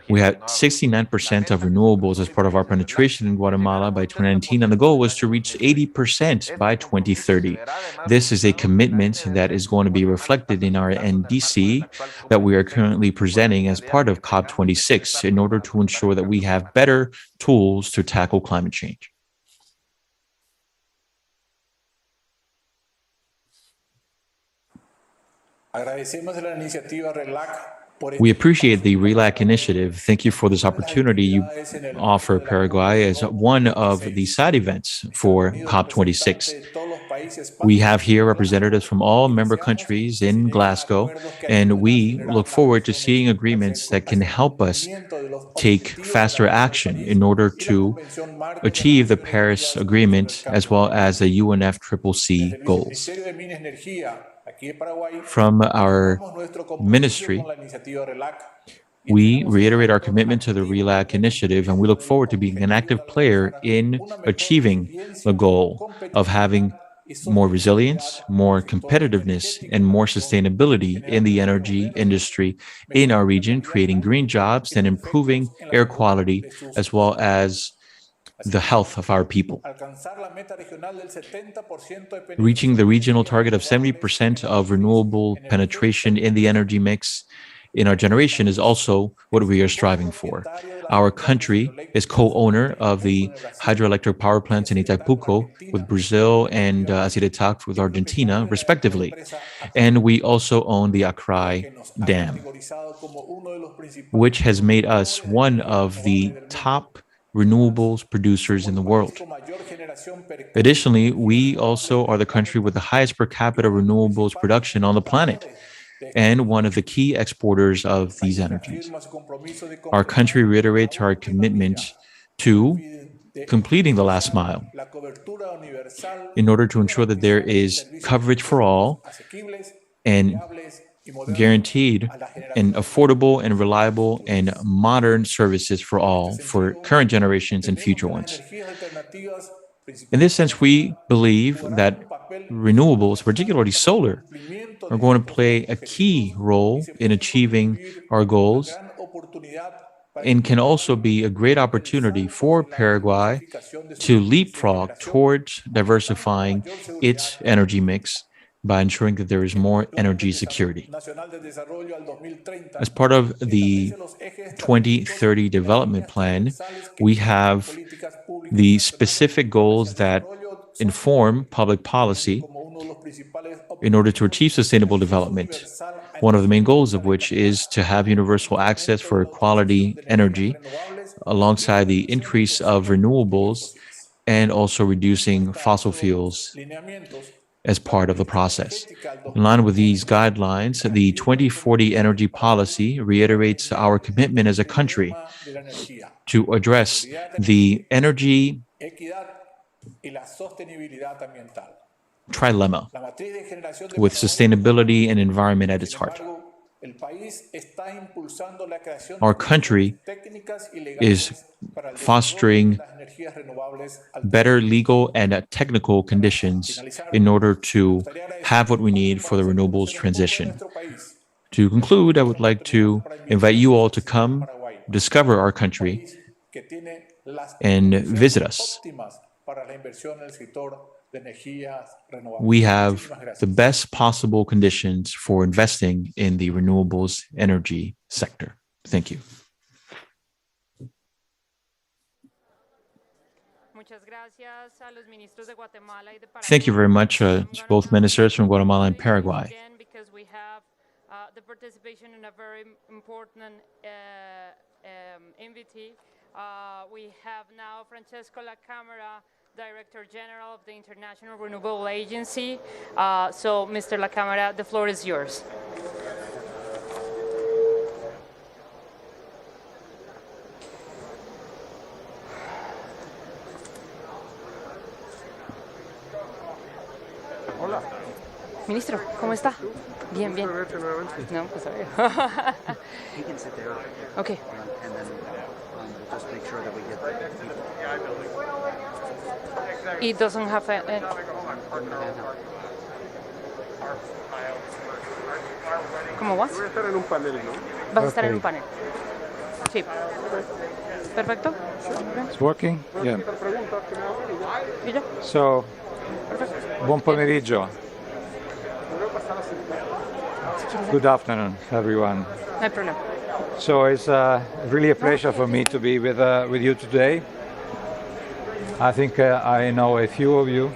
S6: We had 69% of renewables as part of our penetration in Guatemala by 2019, and the goal was to reach 80% by 2030. This is a commitment that is going to be reflected in our NDC that we are currently presenting as part of COP26 in order to ensure that we have better tools to tackle climate change. We appreciate the RELAC initiative. Thank you for this opportunity you offer Paraguay as one of the side events for COP26. We have here representatives from all member countries in Glasgow, and we look forward to seeing agreements that can help us take faster action in order to achieve the Paris Agreement as well as the UNFCCC goals. From our ministry, we reiterate our commitment to the RELAC initiative, and we look forward to being an active player in achieving the goal of having more resilience, more competitiveness, and more sustainability in the energy industry in our region, creating green jobs and improving air quality, as well as the health of our people. Reaching the regional target of 70% of renewable penetration in the energy mix in our generation is also what we are striving for. Our country is co-owner of the hydroelectric power plants in Itaipuco with Brazil and Aciretak with Argentina, respectively. And we also own the Acrai Dam, which has made us one of the top renewables producers in the world. Additionally, we also are the country with the highest per capita renewables production on the planet and one of the key exporters of these energies. Our country reiterates our commitment to completing the last mile in order to ensure that there is coverage for all and guaranteed and affordable and reliable and modern services for all, for current generations and future ones. In this sense, we believe that renewables, particularly solar, are going to play a key role in achieving our goals and can also be a great opportunity for Paraguay to leapfrog towards diversifying its energy mix by ensuring that there is more energy security. As part of the 2030 development plan, we have the specific goals that inform public policy in order to achieve sustainable development. One of the main goals of which is to have universal access for quality energy, alongside the increase of renewables and also reducing fossil fuels as part of the process. In line with these guidelines, the 2040 energy policy reiterates our commitment as a country to address the energy trilemma with sustainability and environment at its heart. Our country is fostering better legal and technical conditions in order to have what we need for the renewables transition. To conclude, I would like to invite you all to come discover our country and visit us. We have the best possible conditions for investing in the renewables energy sector. Thank you. Thank you very much to both ministers from Guatemala and Paraguay.
S1: Because we have the participation in a very important invitee. We have now Francesco La Camera, Director General of the International Renewable Agency. So, Mr. La Camera, the floor is yours.
S7: Hola.
S1: Ministro, ¿cómo está? Bien, bien. No, pues a ver.
S7: He can sit there.
S1: Okay.
S7: And then we'll just make sure that we get the people.
S1: It doesn't have a... ¿Cómo vas?
S8: Voy a estar en un panel, ¿no?
S1: Vas a estar en un panel. Sí. Perfecto.
S8: It's working? Yeah.
S1: ¿Y yo?
S8: So, buon pomeriggio. Good afternoon, everyone.
S1: No problem.
S8: So it's really a pleasure for me to be with you today. I think I know a few of you,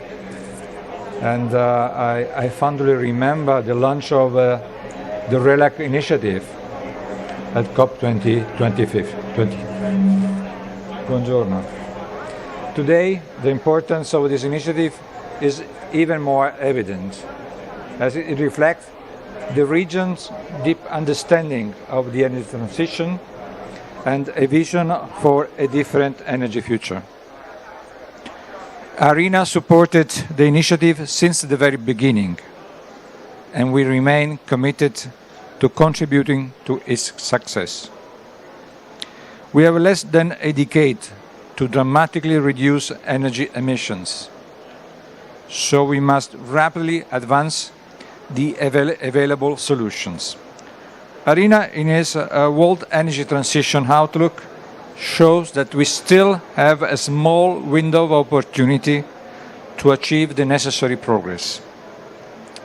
S8: and I fondly remember the launch of the RELAC initiative at COP 20. Buongiorno. Today, the importance of this initiative is even more evident, as it reflects the region's deep understanding of the energy transition and a vision for a different energy future. ARENA supported the initiative since the very beginning, and we remain committed to contributing to its success. We have less than a decade to dramatically reduce energy emissions, so we must rapidly advance the available solutions. ARENA, in its World Energy Transition Outlook, shows that we still have a small window of opportunity to achieve the necessary progress,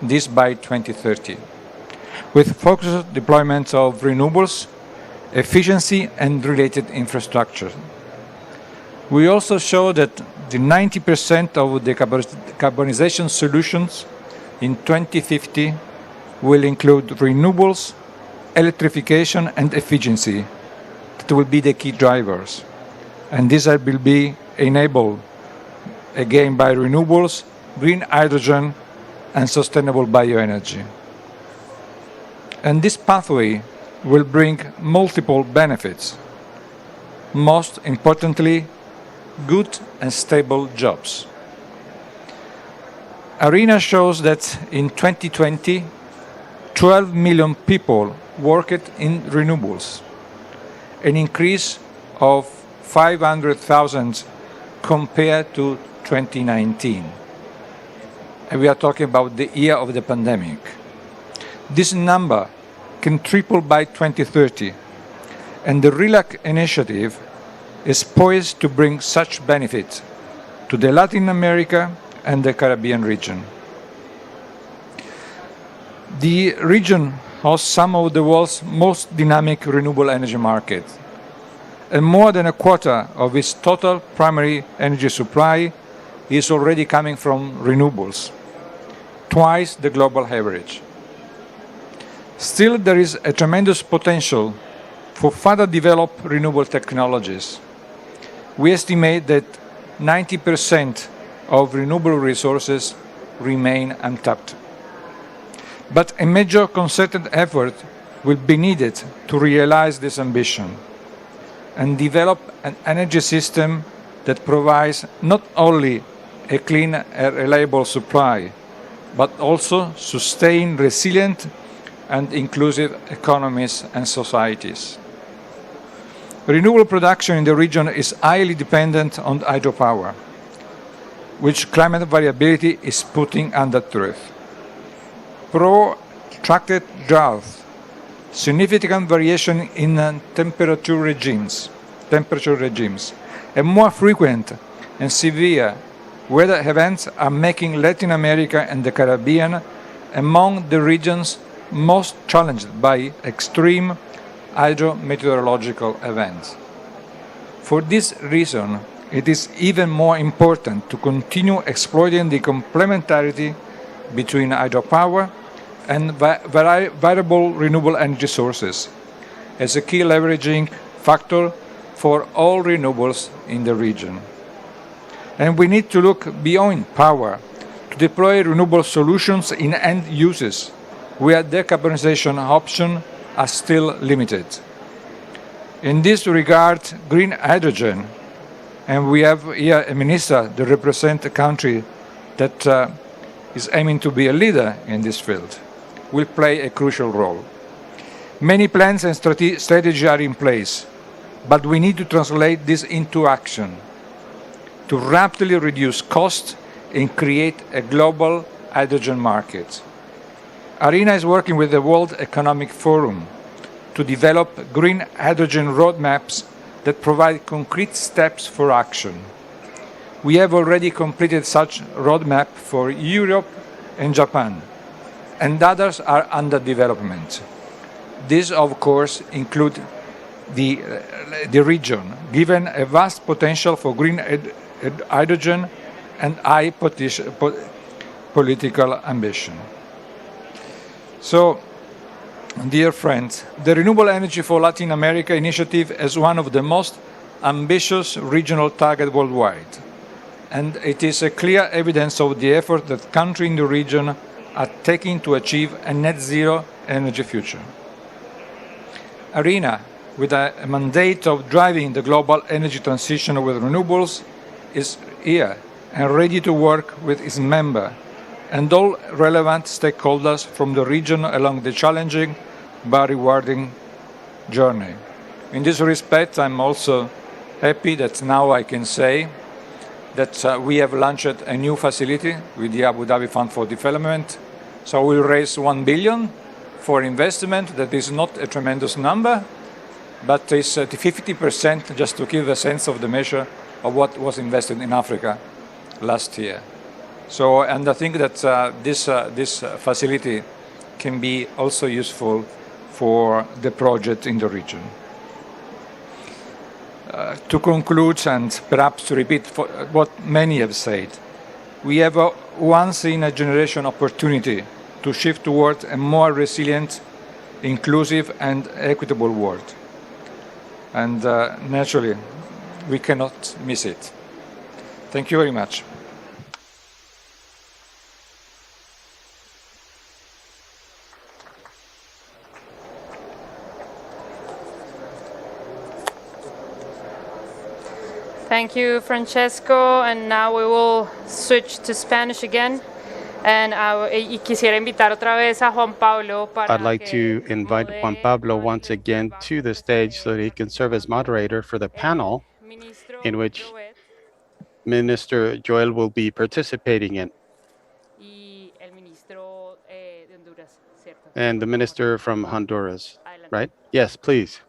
S8: this by 2030, with focused deployment of renewables, efficiency and related infrastructure. We also show that the 90% of decarbonization solutions in 2050 will include renewables, electrification and efficiency that will be the key drivers. And this will be enabled again by renewables, green hydrogen and sustainable bioenergy. And this pathway will bring multiple benefits. Most importantly, good and stable jobs. ARENA shows that in 2020, 12 million people worked in renewables, an increase of 500,000 compared to 2019. And we are talking about the year of the pandemic. This number can triple by 2030, and the RELAC initiative is poised to bring such benefit to the Latin America and the Caribbean region. The region hosts some of the world's most dynamic renewable energy markets, and more than a quarter of its total primary energy supply is already coming from renewables, twice the global average. Still, there is a tremendous potential for further develop renewable technologies. We estimate that 90% of renewable resources remain untapped. But a major concerted effort will be needed to realize this ambition and develop an energy system that provides not only a clean and reliable supply, but also sustain resilient and inclusive economies and societies. Renewable production in the region is highly dependent on hydropower, which climate variability is putting under threat. Protracted drought, significant variation in temperature regimes, and more frequent and severe weather events are making Latin America and the Caribbean among the regions most challenged by extreme hydrometeorological events. For this reason, it is even more important to continue exploiting the complementarity between hydropower and variable renewable energy sources as a key leveraging factor for all renewables in the region. And we need to look beyond power to deploy renewable solutions in end uses where decarbonization options are still limited. In this regard, green hydrogen, and we have here a minister that represents a country that is aiming to be a leader in this field, will play a crucial role. Many plans and strategies are in place, but we need to translate this into action to rapidly reduce costs and create a global hydrogen market. ARENA is working with the World Economic Forum to develop green hydrogen roadmaps that provide concrete steps for action. We have already completed such roadmap for Europe and Japan, and others are under development. These, of course, include the region, given a vast potential for green hydrogen and high political ambition. So, dear friends, the Renewable Energy for Latin America initiative is one of the most ambitious regional targets worldwide, and it is a clear evidence of the effort that countries in the region are taking to achieve a net zero energy future. ARENA, with a mandate of driving the global energy transition with renewables, is here and ready to work with its members and all relevant stakeholders from the region along the challenging but rewarding journey. In this respect, I'm also happy that now I can say that we have launched a new facility with the Abu Dhabi Fund for Development. So we'll raise 1 billion for investment. That is not a tremendous number, but it's 50%, just to give a sense of the measure of what was invested in Africa last year. So, and I think that this facility can be also useful for the project in the region. To conclude, and perhaps to repeat what many have said, we have a once-in-a-generation opportunity to shift towards a more resilient, inclusive, and equitable world. And naturally, we cannot miss it. Thank you very much.
S1: Thank you, Francesco. And now we will switch to Spanish again. And quisiera invitar otra vez a Juan Pablo para
S5: I'd like to invite Juan Pablo once again to the stage so that he can serve as moderator for the panel in which Minister Joel will be participating in. And the minister from Honduras, right? Yes, please.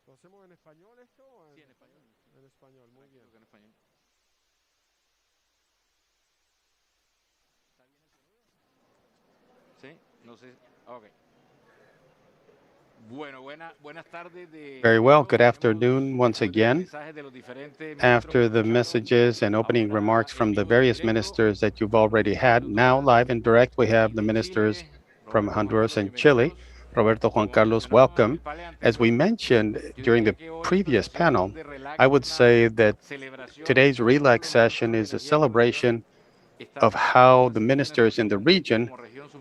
S9: ¿Lo hacemos en español esto? Sí, en español. En español, muy bien. En español. ¿Está bien el sonido? Sí, no sé. Ok.
S5: Very well. Good afternoon once again. After the messages and opening remarks from the various ministers that you've already had, now live and direct, we have the ministers from Honduras and Chile. Roberto, Juan Carlos, welcome. As we mentioned during the previous panel, I would say that today's relax session is a celebration of how the ministers in the region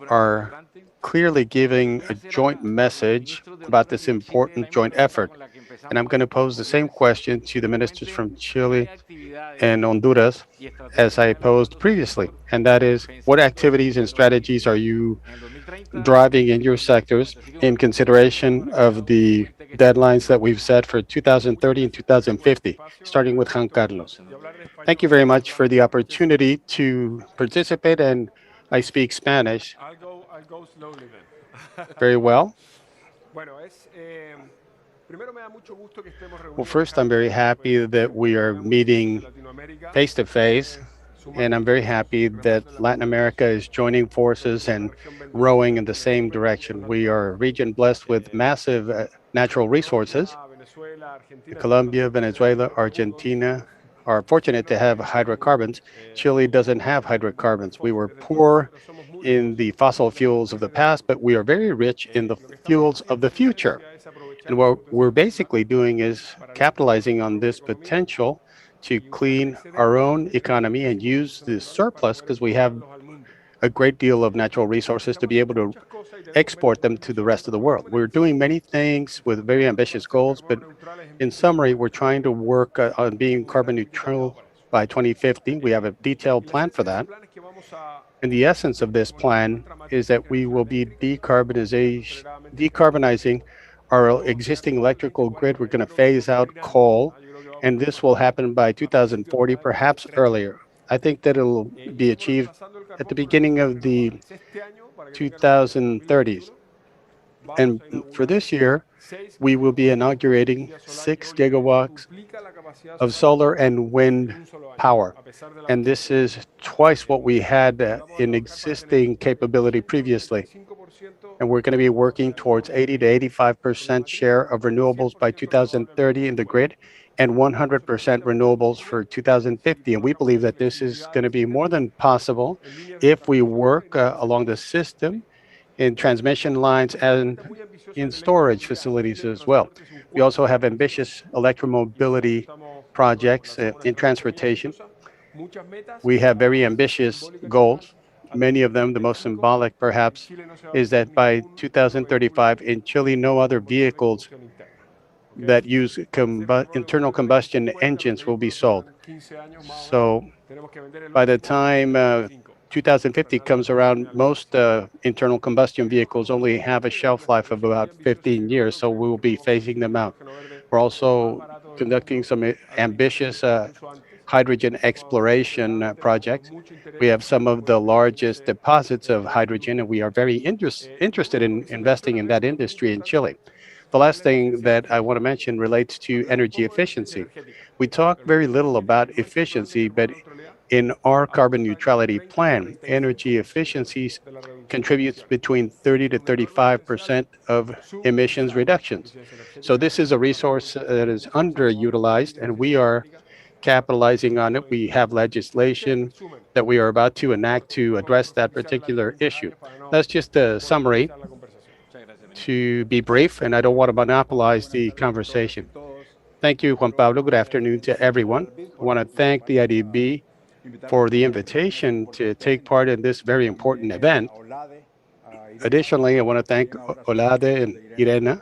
S5: are clearly giving a joint message about this important joint effort. And I'm going to pose the same question to the ministers from Chile and Honduras as I posed previously. And that is, what activities and strategies are you driving in your sectors in consideration of the deadlines that we've set for 2030 and 2050, starting with Juan Carlos? Thank you very much for the opportunity to participate, and I speak Spanish.
S9: I'll go slowly then.
S5: Very well.
S9: Well,
S5: first, I'm very happy that we are meeting face to face, and I'm very happy that Latin America is joining forces and rowing in the same direction. We are a region blessed with massive natural resources. Colombia, Venezuela, Argentina are fortunate to have hydrocarbons. Chile doesn't have hydrocarbons. We were poor in the fossil fuels of the past, but we are very rich in the fuels of the future. And what we're basically doing is capitalizing on this potential to clean our own economy and use the surplus, because we have a great deal of natural resources, to be able to export them to the rest of the world. We're doing many things with very ambitious goals, but in summary, we're trying to work on being carbon neutral by 2050. We have a detailed plan for that. And the essence of this plan is that we will be decarbonizing our existing electrical grid. We're going to phase out coal, and this will happen by 2040, perhaps earlier. I think that it'll be achieved at the beginning of the 2030s. And for this year, we will be inaugurating 6 gigawatts of solar and wind power. And this is twice what we had in existing capability previously. And we're going to be working towards 80 to 85% share of renewables by 2030 in the grid and 100% renewables for 2050. And we believe that this is going to be more than possible if we work along the system in transmission lines and in storage facilities as well. We also have ambitious electromobility projects in transportation. We have very ambitious goals. Many of them, the most symbolic perhaps, is that by 2035 in Chile, no other vehicles that use internal combustion engines will be sold. So by the time 2050 comes around, most internal combustion vehicles only have a shelf life of about 15 years, so we will be phasing them out. We're also conducting some ambitious hydrogen exploration projects. We have some of the largest deposits of hydrogen, and we are very interested in investing in that industry in Chile. The last thing that I want to mention relates to energy efficiency. We talk very little about efficiency, but in our carbon neutrality plan, energy efficiencies contributes between 30 to 35% of emissions reductions. So this is a resource that is underutilized, and we are capitalizing on it. We have legislation that we are about to enact to address that particular issue. That's just a summary to be brief, and I don't want to monopolize the conversation. Thank you, Juan Pablo. Good afternoon to everyone. I want to thank the IDB for the invitation to take part in this very important event. Additionally, I want to thank Olade and Irena,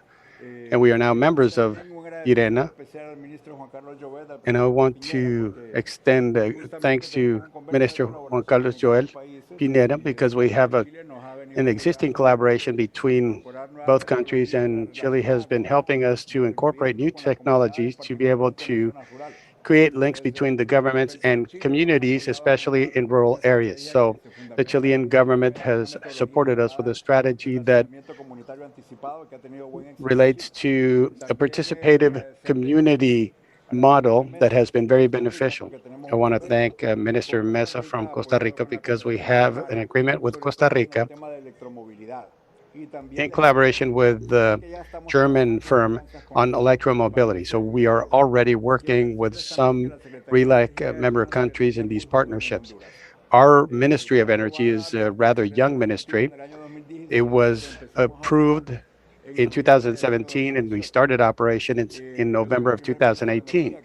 S5: and we are now members of Irena. And I want to extend thanks to Minister Juan Carlos Joel Pineda, because we have an existing collaboration between both countries, and Chile has been helping us to incorporate new technologies to be able to create links between the governments and communities, especially in rural areas. So the Chilean government has supported us with a strategy that relates to a participative community model that has been very beneficial. I want to thank Minister Mesa from Costa Rica, because we have an agreement with Costa Rica in collaboration with the German firm on electromobility. So we are already working with some RELAC member countries in these partnerships. Our Ministry of Energy is a rather young ministry. It was approved in 2017, and we started operation in November of 2018.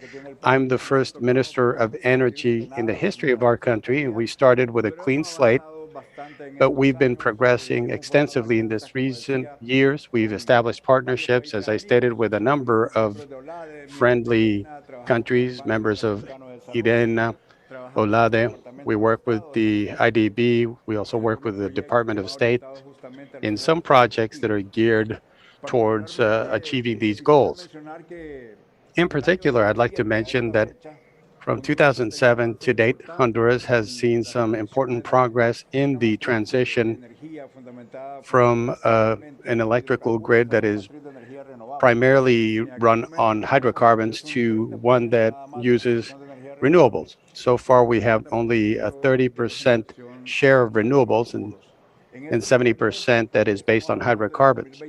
S5: I'm the first Minister of Energy in the history of our country, and we started with a clean slate, but we've been progressing extensively in this recent years. We've established partnerships, as I stated, with a number of friendly countries, members of IRENA, OLADE. We work with the IDB. We also work with the Department of State in some projects that are geared towards achieving these goals. In particular, I'd like to mention that from 2007 to date, Honduras has seen some important progress in the transition from an electrical grid that is primarily run on hydrocarbons to one that uses renewables. So far, we have only a 30% share of renewables and 70% that is based on hydrocarbons.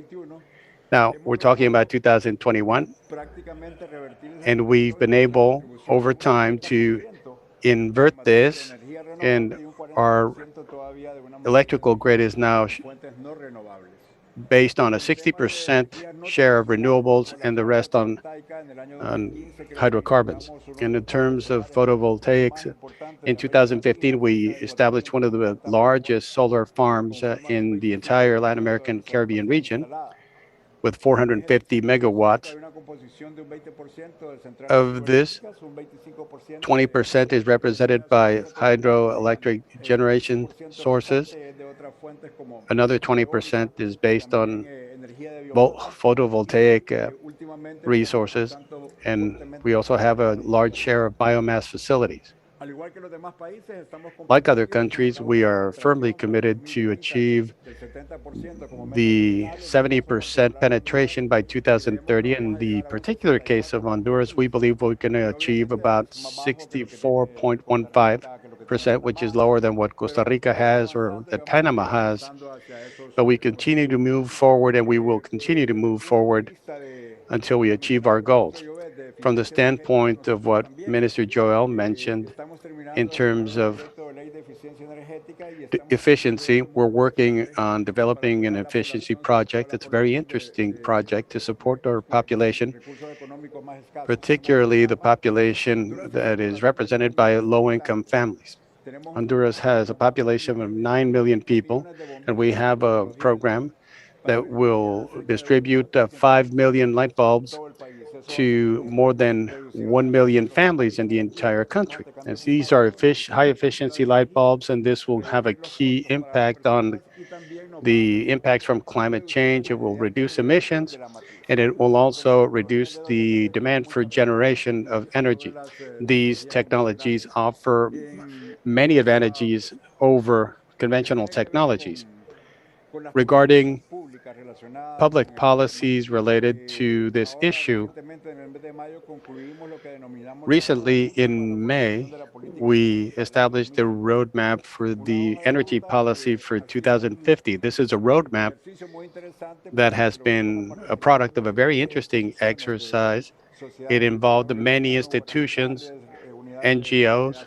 S5: Now, we're talking about 2021, and we've been able, over time, to invert this, and our electrical grid is now based on a 60% share of renewables and the rest on hydrocarbons. And in terms of photovoltaics, in 2015, we established one of the largest solar farms in the entire Latin American Caribbean region, with 450 megawatts. Of this, 20% is represented by hydroelectric generation sources. Another 20% is based on photovoltaic resources, and we also have a large share of biomass facilities. Like other countries, we are firmly committed to achieve the 70% penetration by 2030. In the particular case of Honduras, we believe we're going to achieve about 64.15%, which is lower than what Costa Rica has or that Panama has. But we continue to move forward, and we will continue to move forward until we achieve our goals. From the standpoint of what Minister Joel mentioned in terms of efficiency, we're working on developing an efficiency project. It's a very interesting project to support our population, particularly the population that is represented by low-income families. Honduras has a population of 9 million people, and we have a program that will distribute 5 million light bulbs to more than 1 million families in the entire country. And these are high efficiency light bulbs, and this will have a key impact on the impacts from climate change. It will reduce emissions, and it will also reduce the demand for generation of energy. These technologies offer many advantages over conventional technologies. Regarding public policies related to this issue, recently in May, we established a roadmap for the energy policy for 2050. This is a roadmap that has been a product of a very interesting exercise. It involved many institutions, NGOs,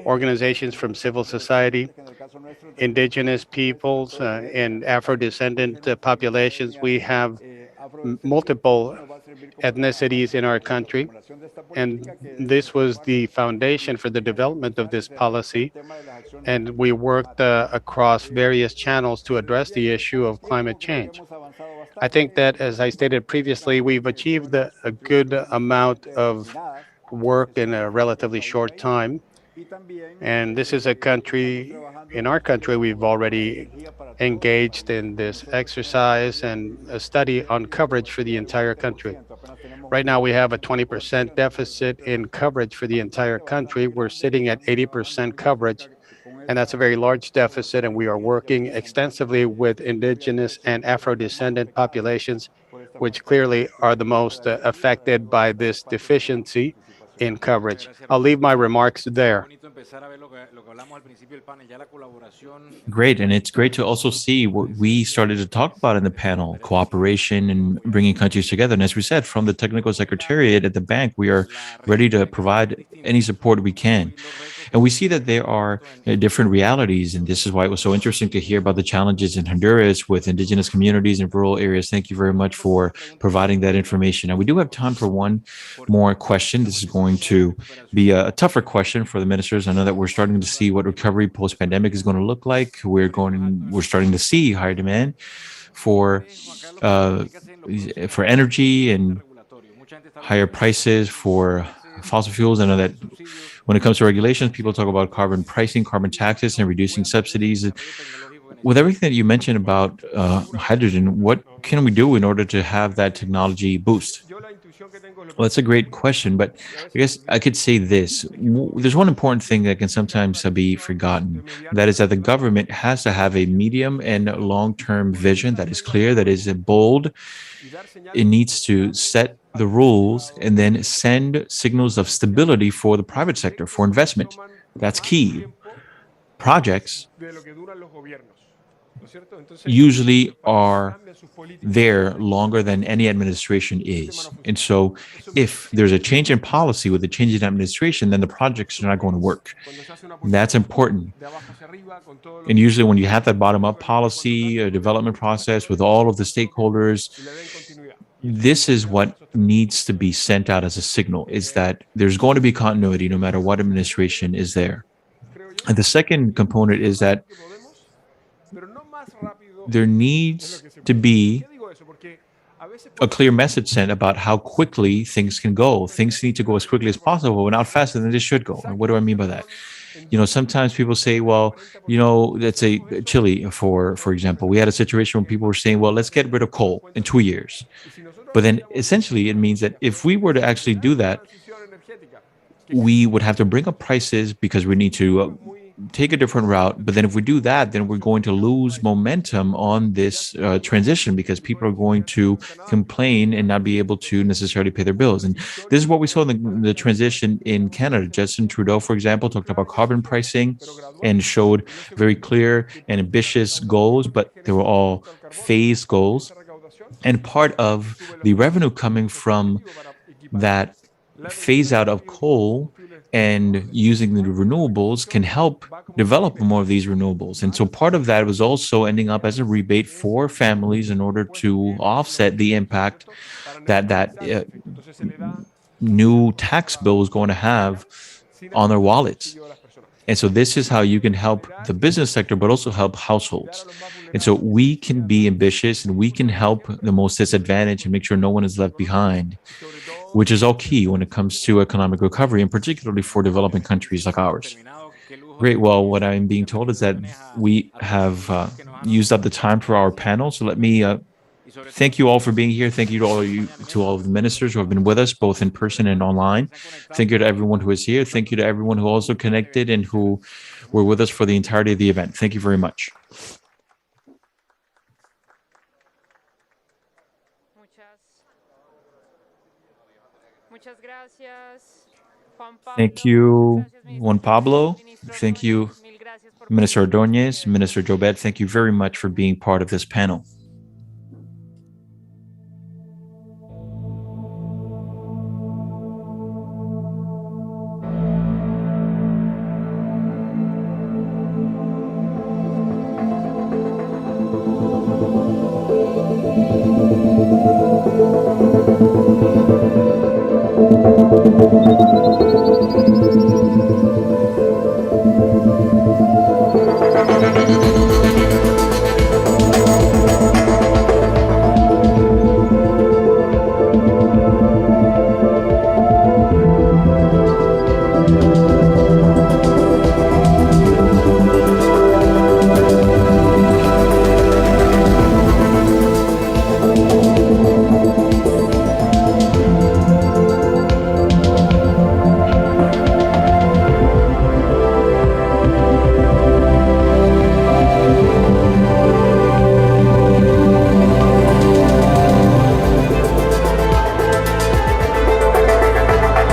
S5: organizations from civil society, indigenous peoples, and Afro-descendant populations. We have multiple ethnicities in our country, and this was the foundation for the development of this policy. And we worked across various channels to address the issue of climate change. I think that, as I stated previously, we've achieved a good amount of work in a relatively short time. And this is a country, in our country, we've already engaged in this exercise and a study on coverage for the entire country. Right now, we have a 20% deficit in coverage for the entire country. We're sitting at 80% coverage, and that's a very large deficit, and we are working extensively with indigenous and Afro-descendant populations, which clearly are the most affected by this deficiency in coverage. I'll leave my remarks there.
S6: Great, and it's great to also see what we started to talk about in the panel, cooperation and bringing countries together. And as we said, from the technical secretariat at the bank, we are ready to provide any support we can. And we see that there are different realities, and this is why it was so interesting to hear about the challenges in Honduras with indigenous communities in rural areas. Thank you very much for providing that information. Now, we do have time for one more question. This is going to be a tougher question for the ministers. I know that we're starting to see what recovery post-pandemic is going to look like. We're starting to see higher demand for energy and higher prices for fossil fuels. I know that when it comes to regulations, people talk about carbon pricing, carbon taxes, and reducing subsidies. With everything that you mentioned about hydrogen, what can we do in order to have that technology boost? Well, that's a great question, but I guess I could say this. There's one important thing that can sometimes be forgotten. That is that the government has to have a medium and long-term vision that is clear, that is bold. It needs to set the rules and then send signals of stability for the private sector, for investment. That's key. Projects usually are there longer than any administration is. And so if there's a change in policy with a change in administration, then the projects are not going to work. And that's important. And usually when you have that bottom-up policy, a development process with all of the stakeholders, this is what needs to be sent out as a signal, is that there's going to be continuity no matter what administration is there. And the second component is that there needs to be a clear message sent about how quickly things can go. Things need to go as quickly as possible, but not faster than they should go. And what do I mean by that? Sometimes people say, well, let's say Chile, for example, we had a situation where people were saying, well, let's get rid of coal in 2 years. But then essentially it means that if we were to actually do that, we would have to bring up prices because we need to take a different route. But then if we do that, then we're going to lose momentum on this transition because people are going to complain and not be able to necessarily pay their bills. And this is what we saw in the transition in Canada. Justin Trudeau, for example, talked about carbon pricing and showed very clear and ambitious goals, but they were all phased goals. And part of the revenue coming from that phase out of coal and using the renewables can help develop more of these renewables. And so part of that was also ending up as a rebate for families in order to offset the impact that new tax bill is going to have on their wallets. And so this is how you can help the business sector, but also help households. And so we can be ambitious and we can help the most disadvantaged and make sure no one is left behind, which is all key when it comes to economic recovery, and particularly for developing countries like ours. Great. Well, what I'm being told is that we have used up the time for our panel. So let me thank you all for being here. Thank you to all of the ministers who have been with us, both in person and online. Thank you to everyone who is here. Thank you to everyone who also connected and who were with us for the entirety of the event. Thank you very much. Thank you, Juan Pablo. Thank you, Minister Ordóñez, Minister Jobet. Thank you very much for being part of this panel.